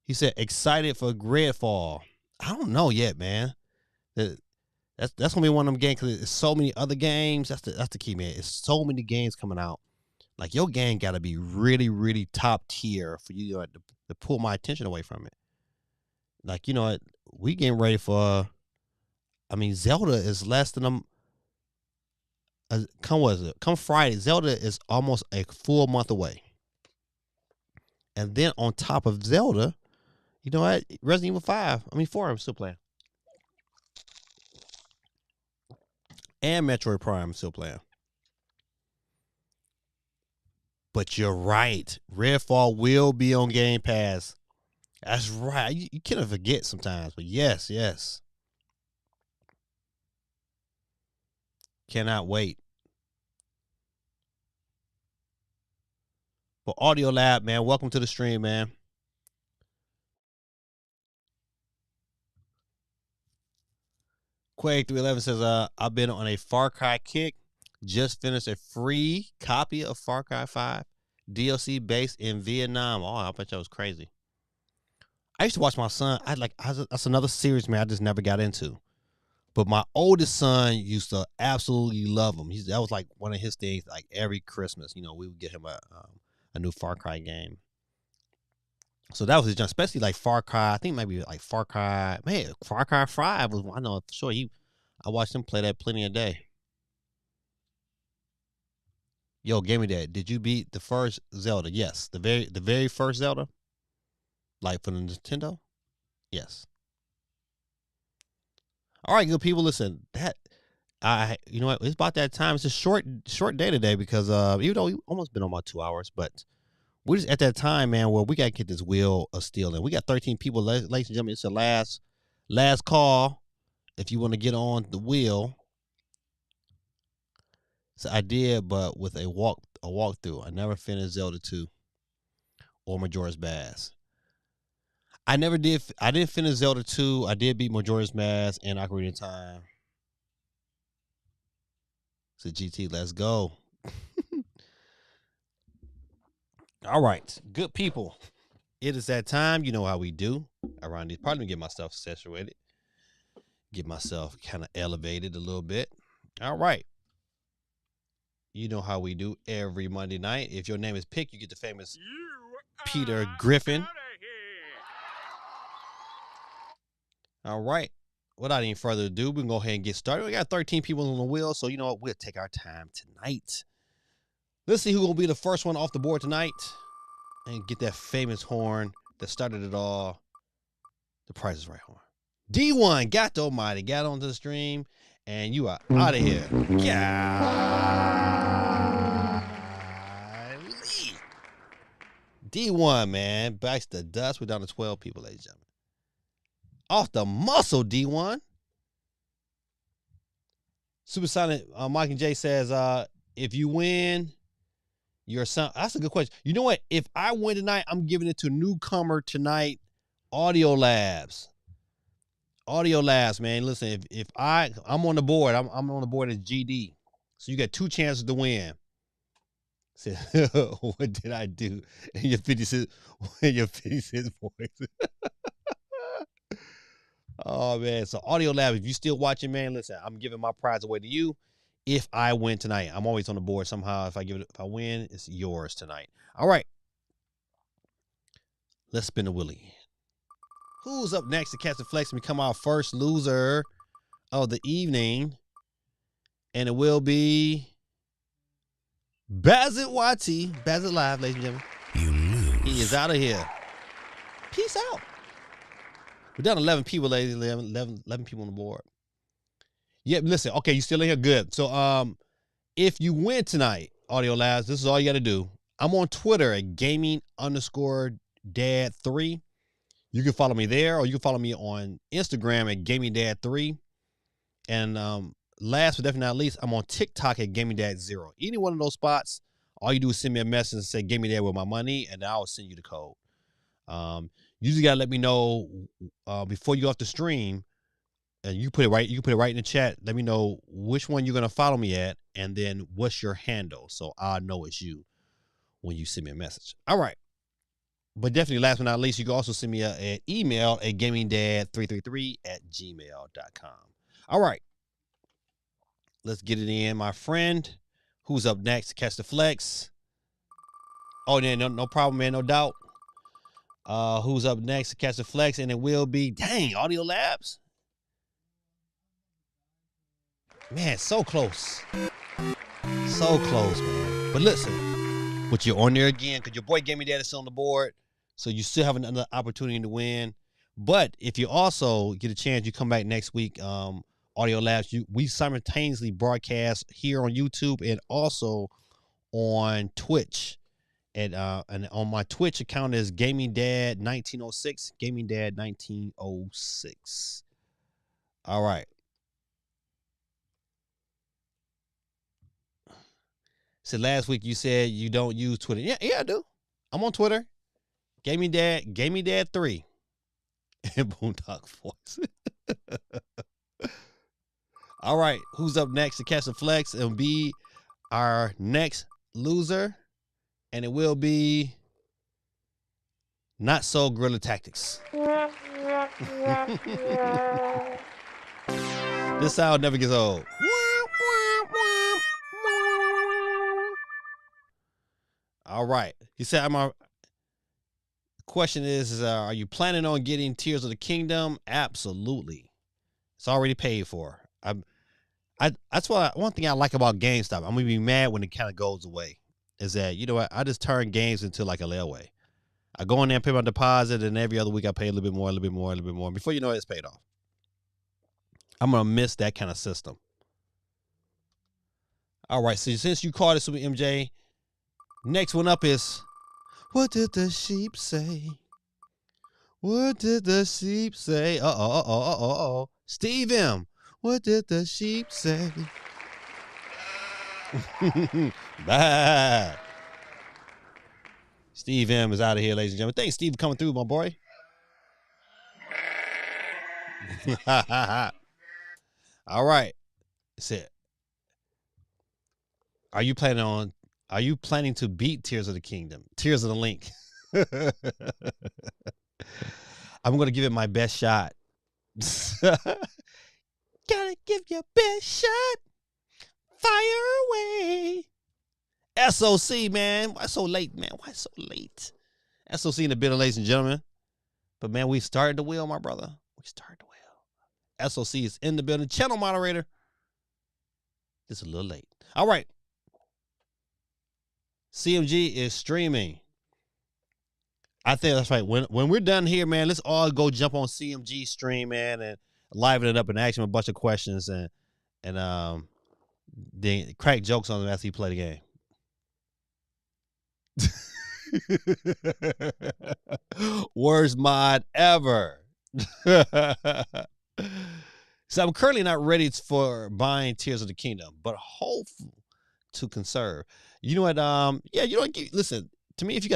He said, excited for Gridfall. I don't know yet, man. That's gonna be one of them games because there's so many other games. That's the key, man. It's so many games coming out. Like your game got to be really, really top tier for you to pull my attention away from it. Like we getting ready for. I mean, Zelda is less than come Friday. Zelda is almost a full month away. And then on top of Zelda, you know what? Resident Evil 4, I'm still playing. And Metroid Prime, I'm still playing. But you're right. Redfall will be on Game Pass. That's right. You kind of forget sometimes, but yes. Cannot wait. But Audio Lab, man, welcome to the stream, man. Quake 311 says, I've been on a Far Cry kick. Just finished a free copy of Far Cry 5 DLC based in Vietnam. Oh, I bet that was crazy. I used to watch my son. That's another series, man, I just never got into. But my oldest son used to absolutely love them. That was like one of his things. Like every Christmas, we would get him a new Far Cry game. So that was his jump, especially like Far Cry. I think maybe like Far Cry. Man, Far Cry 5 was. I know for sure. I watched him play that plenty a day. Yo, give me that. Did you beat the first Zelda? Yes, the very first Zelda. Like for the Nintendo. Yes. All right, good people. Listen, you know what? It's about that time. It's a short day today because even though we almost been on about 2 hours, but we're just at that time, man, where we gotta get this wheel of steel in. We got 13 people, ladies and gentlemen. It's the last call. If you want to get on the wheel, it's an idea, but with a walkthrough. I never finished Zelda 2 or Majora's Mask. I didn't finish Zelda 2. I did beat Majora's Mask and Ocarina of Time. So GT, let's go. All right, good people. It is that time. You know how we do around these. Probably get myself saturated. Get myself kind of elevated a little bit. All right. You know how we do every Monday night. If your name is picked, you get the famous Peter Griffin. All right. Without any further ado, we can go ahead and get started. We got 13 people on the wheel, so you know what? We'll take our time tonight. Let's see who will be the first one off the board tonight and get that famous horn that started it all. The Price is Right horn. D1, got the almighty, got onto the stream, and you are out of here. Golly. D1, man. Bites the dust. We're down to 12 people, ladies and gentlemen. Off the muscle, D1. Supersonic Mike and Jay says, if you win, your son. That's a good question. You know what? If I win tonight, I'm giving it to newcomer tonight, Audio Labs. Audio Labs, man. Listen, if I'm on the board, I'm on the board as GD. So you got 2 chances to win. Said, what did I do? And your 56 voice. Oh man. So Audio Lab, if you still watching, man, listen, I'm giving my prize away to you. If I win tonight, I'm always on the board somehow. If I win, it's yours tonight. All right. Let's spin the wheelie. Who's up next to catch the flex and become our first loser of the evening? And it will be Bazit Wati. Bazit Live, ladies and gentlemen. You lose. He is out of here. Peace out. We're down to 11 people, ladies. 11 people on the board. Yeah, listen. Okay, you still in here? Good. So, if you win tonight, Audio Labs, this is all you got to do. I'm on Twitter at gaming_GD. GamingDad3. You can follow me there, or you can follow me on Instagram at GamingDad3. And last but definitely not least, I'm on TikTok at GamingDad0. Any one of those spots, all you do is send me a message and say "Give me that with my money," and I'll send you the code. You just gotta let me know before you go off the stream, and you put it right. You put it right in the chat. Let me know which one you're gonna follow me at, and then what's your handle, so I'll know it's you when you send me a message. All right. But definitely, last but not least, you can also send me an email at gamingdad333@gmail.com. All right. Let's get it in, my friend. Who's up next to catch the flex? Oh, yeah, no problem, man. No doubt. Who's up next to catch the flex? And it will be, dang, Audio Labs. Man, so close. So close, man. But listen, but you're on there again because your boy Game Me Dad is on the board. So you still have another opportunity to win. But if you also get a chance, you come back next week. Audio Labs, we simultaneously broadcast here on YouTube and also on Twitch. And on my Twitch account is Gaming Dad 1906. Gaming Dad 1906. All right. So last week you said you don't use Twitter. Yeah, I do. I'm on Twitter. Gaming Dad 3. And Boondock Voice. All right, who's up next to catch the flex and be our next loser? And it will be Not So Guerrilla Tactics. This sound never gets old. All right. He said, question is are you planning on getting Tears of the Kingdom? Absolutely. It's already paid for. That's why one thing I like about GameStop, I'm gonna be mad when it kind of goes away, is that, you know what, I just turn games into like a layaway. I go in there and pay my deposit, and every other week I pay a little bit more, a little bit more, a little bit more. Before you know it, it's paid off. I'm gonna miss that kind of system. All right, so since you called it, Super MJ, next one up is, what did the sheep say? What did the sheep say? Uh-oh. Steve M, what did the sheep say? Bye. Steve M is out of here, ladies and gentlemen. Thanks, Steve, for coming through, my boy. All right. That's it. Are you planning to beat Tears of the Kingdom? Tears of the Link. I'm going to give it my best shot. Gotta give your best shot. Fire away. SOC, man. Why so late, man? Why so late? SOC in the building, ladies and gentlemen. But, man, we started the wheel, my brother. We started the wheel. SOC is in the building. Channel moderator. Just a little late. All right. CMG is streaming. I think that's right. When we're done here, man, let's all go jump on CMG stream, man, and liven it up and ask him a bunch of questions and then crack jokes on him after he play the game. Worst mod ever. So I'm currently not ready for buying Tears of the Kingdom, but hopeful to conserve. You know what? Yeah, you don't listen to me. If you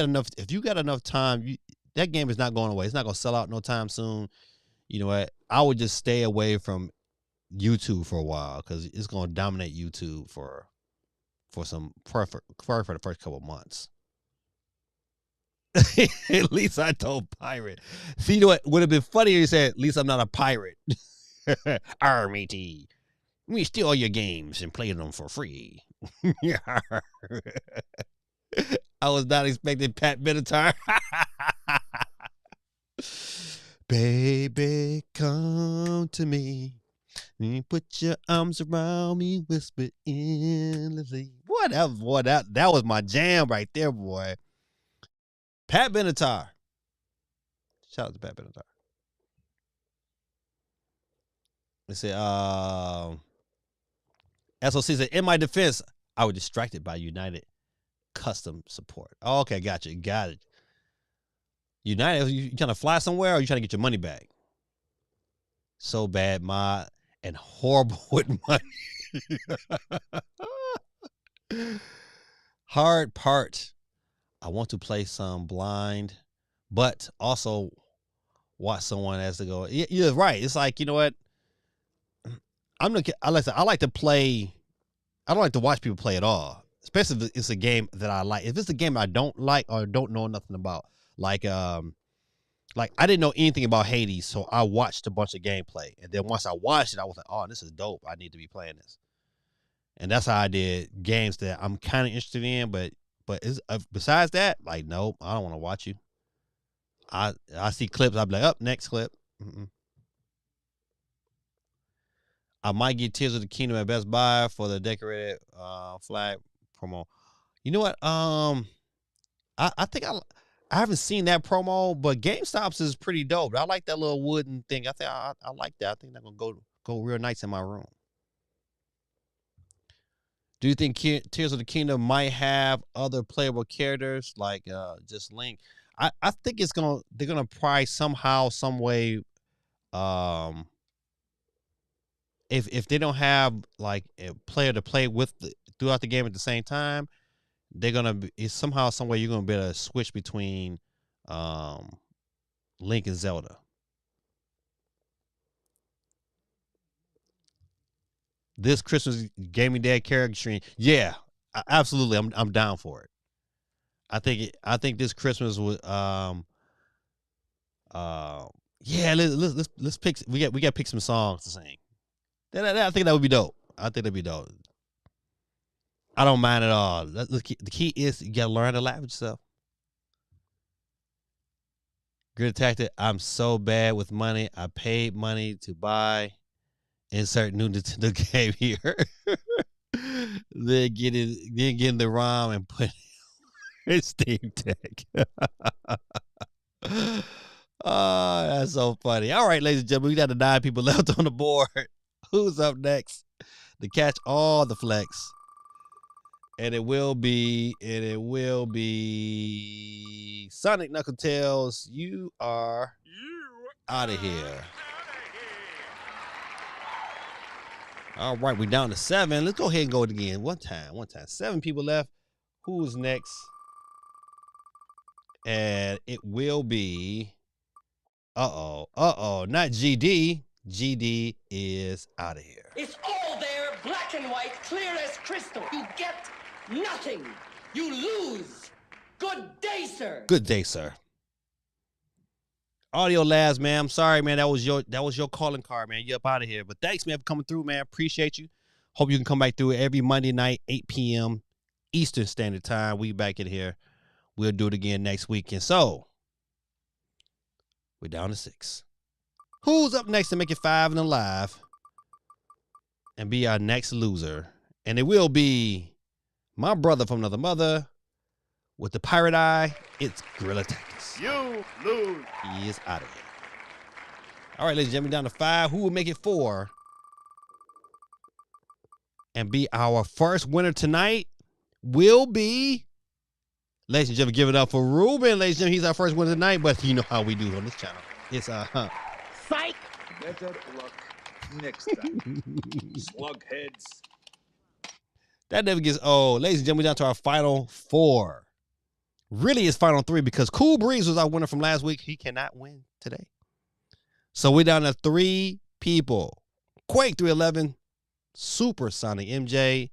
got enough time, that game is not going away. It's not going to sell out no time soon. You know what? I would just stay away from YouTube for a while because it's going to dominate YouTube for the first couple of months. At least I told pirate. See, you know what would have been funnier? You said, "At least I'm not a pirate." Matey, we steal your games and play them for free. I was not expecting Pat Benatar. Baby, come to me. Put your arms around me, whisper endlessly. Whatever. That was my jam right there, boy. Pat Benatar. Shout out to Pat Benatar. Let's say, SOC said, in my defense, I was distracted by United custom support. Oh, okay, got it. United, you trying to fly somewhere or you trying to get your money back? So bad, ma, and horrible with money. Hard part. I want to play some blind, but also watch someone as to go. You're right. It's like, you know what? I like to play. I don't like to watch people play at all, especially if it's a game that I like. If it's a game I don't like or don't know nothing about, like I didn't know anything about Hades, so I watched a bunch of gameplay, and then once I watched it, I was like, "Oh, this is dope! I need to be playing this." And that's how I did games that I'm kind of interested in, but besides that, like, nope, I don't want to watch you. I see clips, I'll be like, up next clip. Mm-mm. I might get Tears of the Kingdom at Best Buy for the decorated flag promo. You know what? I think I haven't seen that promo, but GameStop's is pretty dope. I like that little wooden thing. I think I like that. I think that's gonna go real nice in my room. Do you think Tears of the Kingdom might have other playable characters like just Link? I think they're gonna probably somehow, some way, if they don't have like a player to play with throughout the game at the same time, they're gonna be somehow, some way you're gonna be able to switch between Link and Zelda. This Christmas gaming dad character stream, yeah, absolutely, I'm down for it. I think this Christmas would yeah, let's pick, we got to pick some songs to sing. I think that would be dope. I think that'd be dope. I don't mind at all. The key is you gotta learn to laugh at yourself. Good tactic. I'm so bad with money. I paid money to buy insert new Nintendo game here. then get in the ROM and put it Steam Deck. Oh, that's so funny. All right, ladies and gentlemen, we got the 9 people left on the board. Who's up next to catch all the flex? And it will be Sonic Knuckletails. You are out of here. All right, we're down to 7. Let's go ahead and go again. One time. 7 people left. Who's next? And it will be not GD. GD is out of here. It's all there, black and white, clear as crystal. You get nothing. You lose. Good day, sir. Good day, sir. Audio Labs, man. I'm sorry, man. That was your calling card, man. You up out of here. But thanks, man, for coming through, man. Appreciate you. Hope you can come back through every Monday night, 8 p.m. Eastern Standard Time. We back in here. We'll do it again next week. And so we're down to 6. Who's up next to make it 5 and alive and be our next loser? And it will be my brother from another mother with the pirate eye. It's Gorilla Tactics. You lose. He is out of here. All right, ladies and gentlemen, down to 5. Who will make it 4 and be our first winner tonight? Will be, ladies and gentlemen, give it up for Ruben. Ladies and gentlemen, he's our first winner tonight, but you know how we do on this channel. It's Psych. Better luck next time. Slug heads. That never gets old. Ladies and gentlemen, down to our final 4. Really, it's final 3 because Cool Breeze was our winner from last week. He cannot win today. So we're down to 3 people. Quake 311, Super Sonic MJ,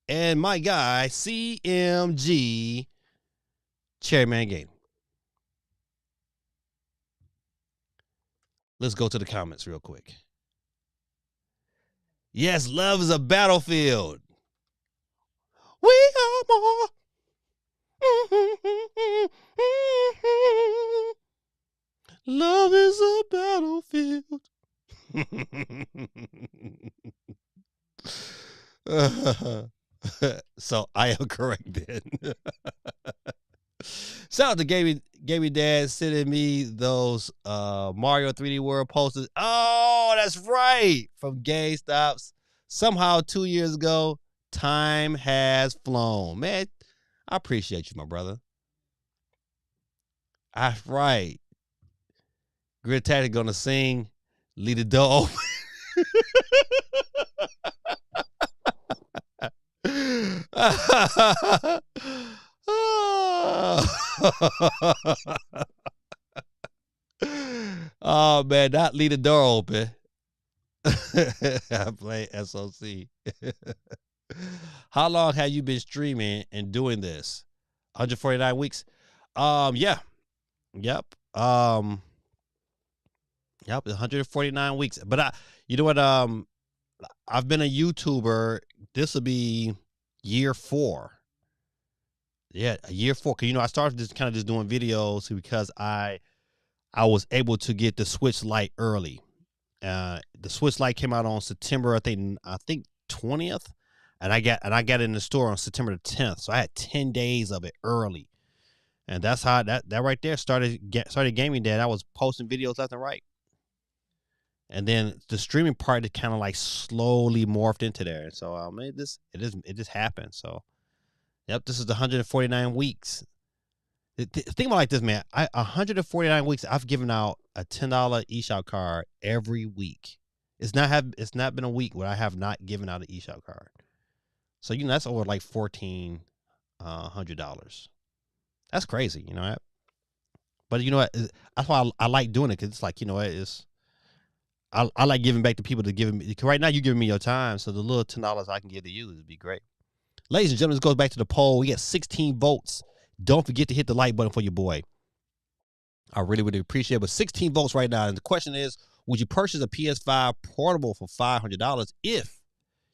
and my guy, CMG, Cherryman Game. Let's go to the comments real quick. Yes, love is a battlefield. We are more. Love is a battlefield. So I am correct then. Shout out to Gamey Dad sending me those Mario 3D World posters. Oh, that's right. From GameStops. Somehow 2 years ago, time has flown. Man, I appreciate you, my brother. That's right. Grid Tactic gonna sing, lead the door open. Oh man, not leave the door open. I play SOC. How long have you been streaming and doing this? 149 weeks. Yeah. Yep. Yep, 149 weeks. But you know what? I've been a YouTuber. This will be year 4. Yeah, year 4. Cause I started just doing videos because I was able to get the Switch Lite early. The Switch Lite came out on September, I think 20th, and I got it in the store on September the 10th. So I had 10 days of it early, and that's how that right there started gaming day. I was posting videos left and right, and then the streaming part it kind of like slowly morphed into there. So it just happened. So, yep, this is the 149 weeks. Think about it like this, man. 149 weeks. I've given out a $10 eShop card every week. It's not been a week where I have not given out an eShop card. So that's over like $1,400. That's crazy, But you know what? That's why I like doing it because it's like I like giving back to people to give me. Right now, you're giving me your time, so the little $10 I can give to you would be great. Ladies and gentlemen, this goes back to the poll. We got 16 votes. Don't forget to hit the like button for your boy. I really, really appreciate it. But 16 votes right now. And the question is, would you purchase a PS5 portable for $500 if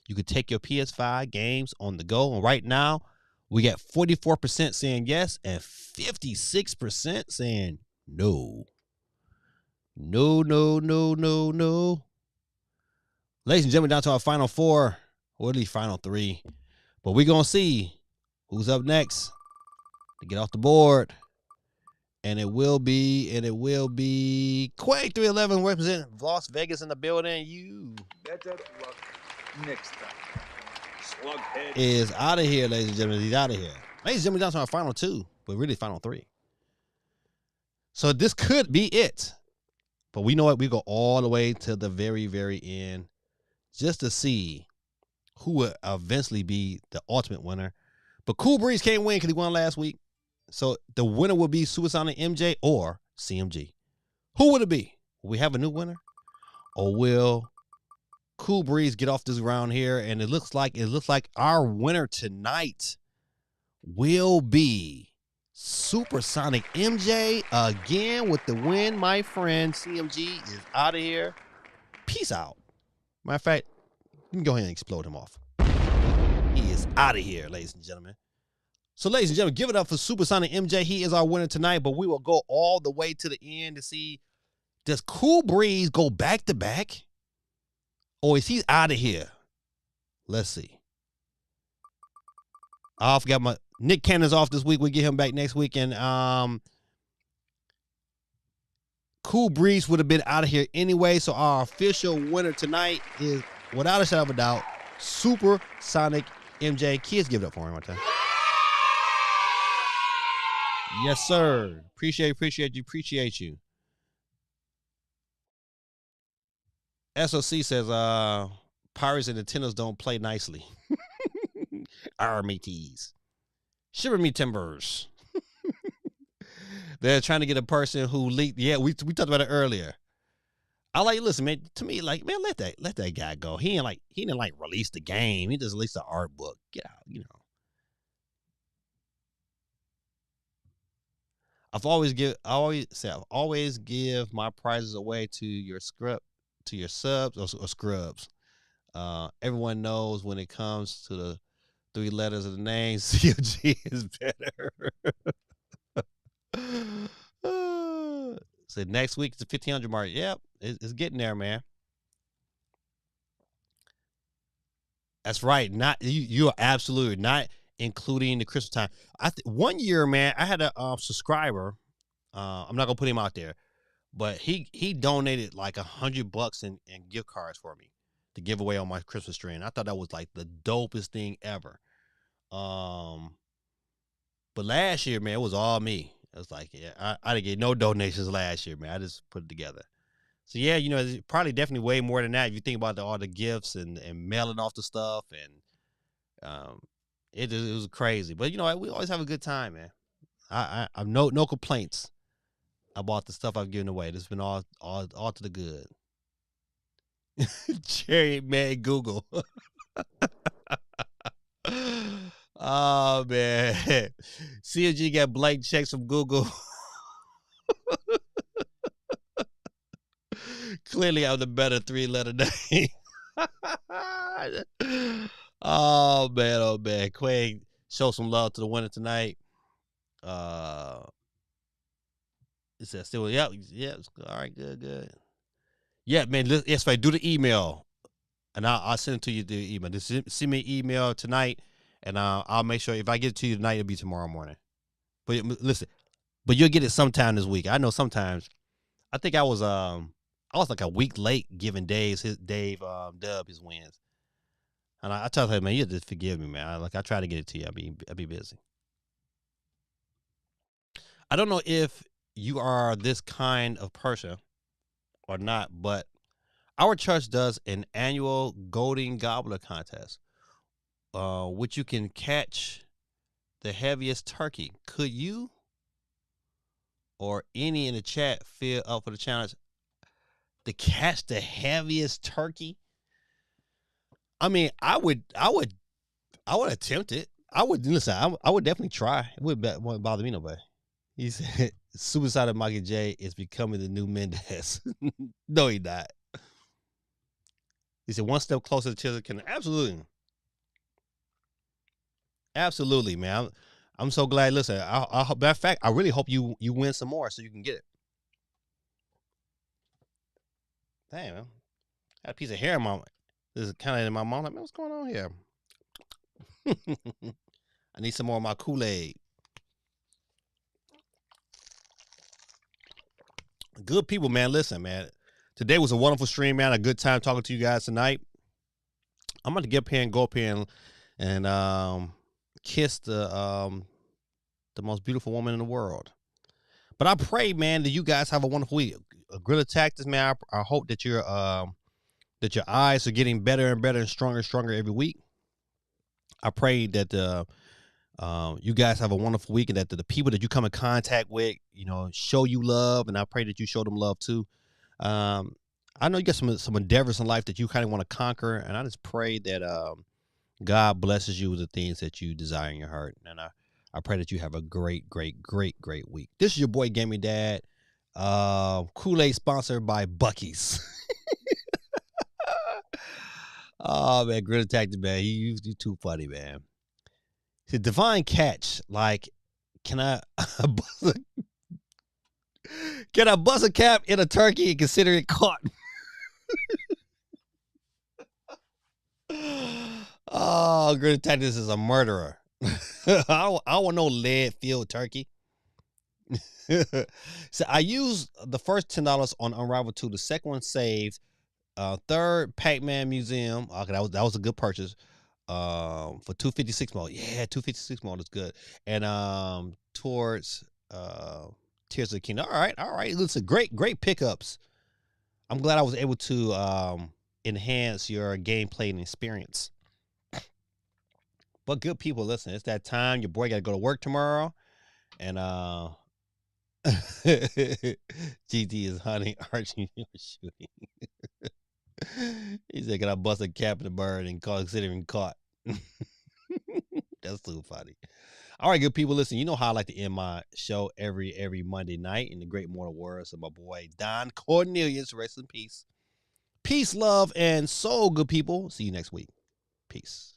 you could take your PS5 games on the go? And right now, we got 44% saying yes and 56% saying no. No, no, no, no, no. Ladies and gentlemen, down to our final 4, or at least final 3. But we're going to see who's up next to get off the board. And it will be Quake 311 representing Las Vegas in the building. You Better luck next time. Slughead is out of here, ladies and gentlemen. He's out of here. Ladies and gentlemen, down to our final 2, but really final 3. So this could be it. But we know what? We go all the way to the very, very end just to see who will eventually be the ultimate winner. But Cool Breeze can't win because he won last week. So the winner will be Supersonic MJ or CMG. Who would it be? Will we have a new winner? Or will Cool Breeze get off this round here? And it looks like our winner tonight will be Supersonic MJ again with the win, my friend. CMG is out of here. Peace out. Matter of fact, let me go ahead and explode him off. He is out of here, ladies and gentlemen. So, ladies and gentlemen, give it up for Supersonic MJ. He is our winner tonight, but we will go all the way to the end to see, does Cool Breeze go back-to-back? Or is he out of here? Let's see. I forgot my Nick Cannon's off this week. We'll get him back next week. And Cool Breeze would have been out of here anyway. So our official winner tonight is, without a shadow of a doubt, Supersonic MJ. Kids, give it up for him one time. Yes, sir. Appreciate you. SOC says, Pirates and Nintendos don't play nicely. RMATs. Shiver me timbers. They're trying to get a person who leaked. Yeah, we talked about it earlier. Listen, man, to me, let that guy go. He didn't release the game. He just released the art book. Get out, I always give my prizes away to your subs or scrubs. Everyone knows when it comes to the 3 letters of the name, COG is better. So next week it's the 1,500 mark. Yep, it's getting there, man. That's right. Not you are absolutely not including the Christmas time. 1 year, man, I had a subscriber. I'm not gonna put him out there, but he donated like $100 in gift cards for me to give away on my Christmas tree, and I thought that was like the dopest thing ever. But last year, man, it was all me. It's like, yeah, I didn't get no donations last year, man. I just put it together. So yeah, it's probably definitely way more than that. If you think about all the gifts and mailing off the stuff, and it was crazy. But we always have a good time, man. I'm no complaints about the stuff I've given away. It's been all to the good. Cherry man, Google. Oh man, CFG got blank checks from Google. Clearly, I'm the better 3-letter name. Oh man, Quay, show some love to the winner tonight. It says still, yeah, all right, good. Yeah, man, yes, right. Do the email, and I'll send it to you through email. Just send me an email tonight, and I'll make sure if I get it to you tonight, it'll be tomorrow morning. But listen, but you'll get it sometime this week. I know sometimes. I think I was like a week late giving Dave Dub his wins, and I tell him, man, you have to forgive me, man. I try to get it to you. I'll be busy. I don't know if you are this kind of person or not, but our church does an annual Golden Gobbler contest, which you can catch the heaviest turkey. Could you or any in the chat feel up for the challenge to catch the heaviest turkey? I mean, I would attempt it. I would definitely try. It wouldn't bother me nobody. He said, "Suicide of Michael J is becoming the new Mendez." No, he not. He said, "One step closer to children can absolutely, man. I'm so glad. Listen, matter of fact, I really hope you win some more so you can get it." Damn, man. I had a piece of hair in my. This is kind of in my mouth. Like, man, what's going on here? I need some more of my Kool-Aid. Good people, man. Listen, man. Today was a wonderful stream, man. A good time talking to you guys tonight. I'm going to get up here and go up here and kiss the most beautiful woman in the world. But I pray, man, that you guys have a wonderful week. Gorilla Tactics, man. I hope that your eyes are getting better and better and stronger every week. I pray that you guys have a wonderful week and that the people that you come in contact with, show you love, and I pray that you show them love too. I know you got some endeavors in life that you kind of want to conquer, and I just pray that God blesses you with the things that you desire in your heart. And I pray that you have a great week. This is your boy Gaming Dad. Kool-Aid sponsored by Buc-ee's. Oh man, Grid Tactic, man. You too funny, man. It's a divine catch. Like, can I buzz a cap in a turkey and consider it caught? Oh, Grid Tactic is a murderer. I want no lead-filled turkey. So I used the first $10 on Unravel 2. The second one saved. Third, Pac-Man Museum. Okay, that was a good purchase. For 256 mode. Yeah, 256 mode is good. And towards Tears of the Kingdom. All right. Listen, great pickups. I'm glad I was able to enhance your gameplay and experience. But good people, listen, it's that time. Your boy got to go to work tomorrow. And GD is hunting Archie shooting. He said, "Can I bust a cap in the bird and consider him caught?" That's too funny. All right, good people, listen, you know how I like to end my show every Monday night in the great mortal words of my boy Don Cornelius. Rest in peace. Peace, love, and soul, good people. See you next week. Peace.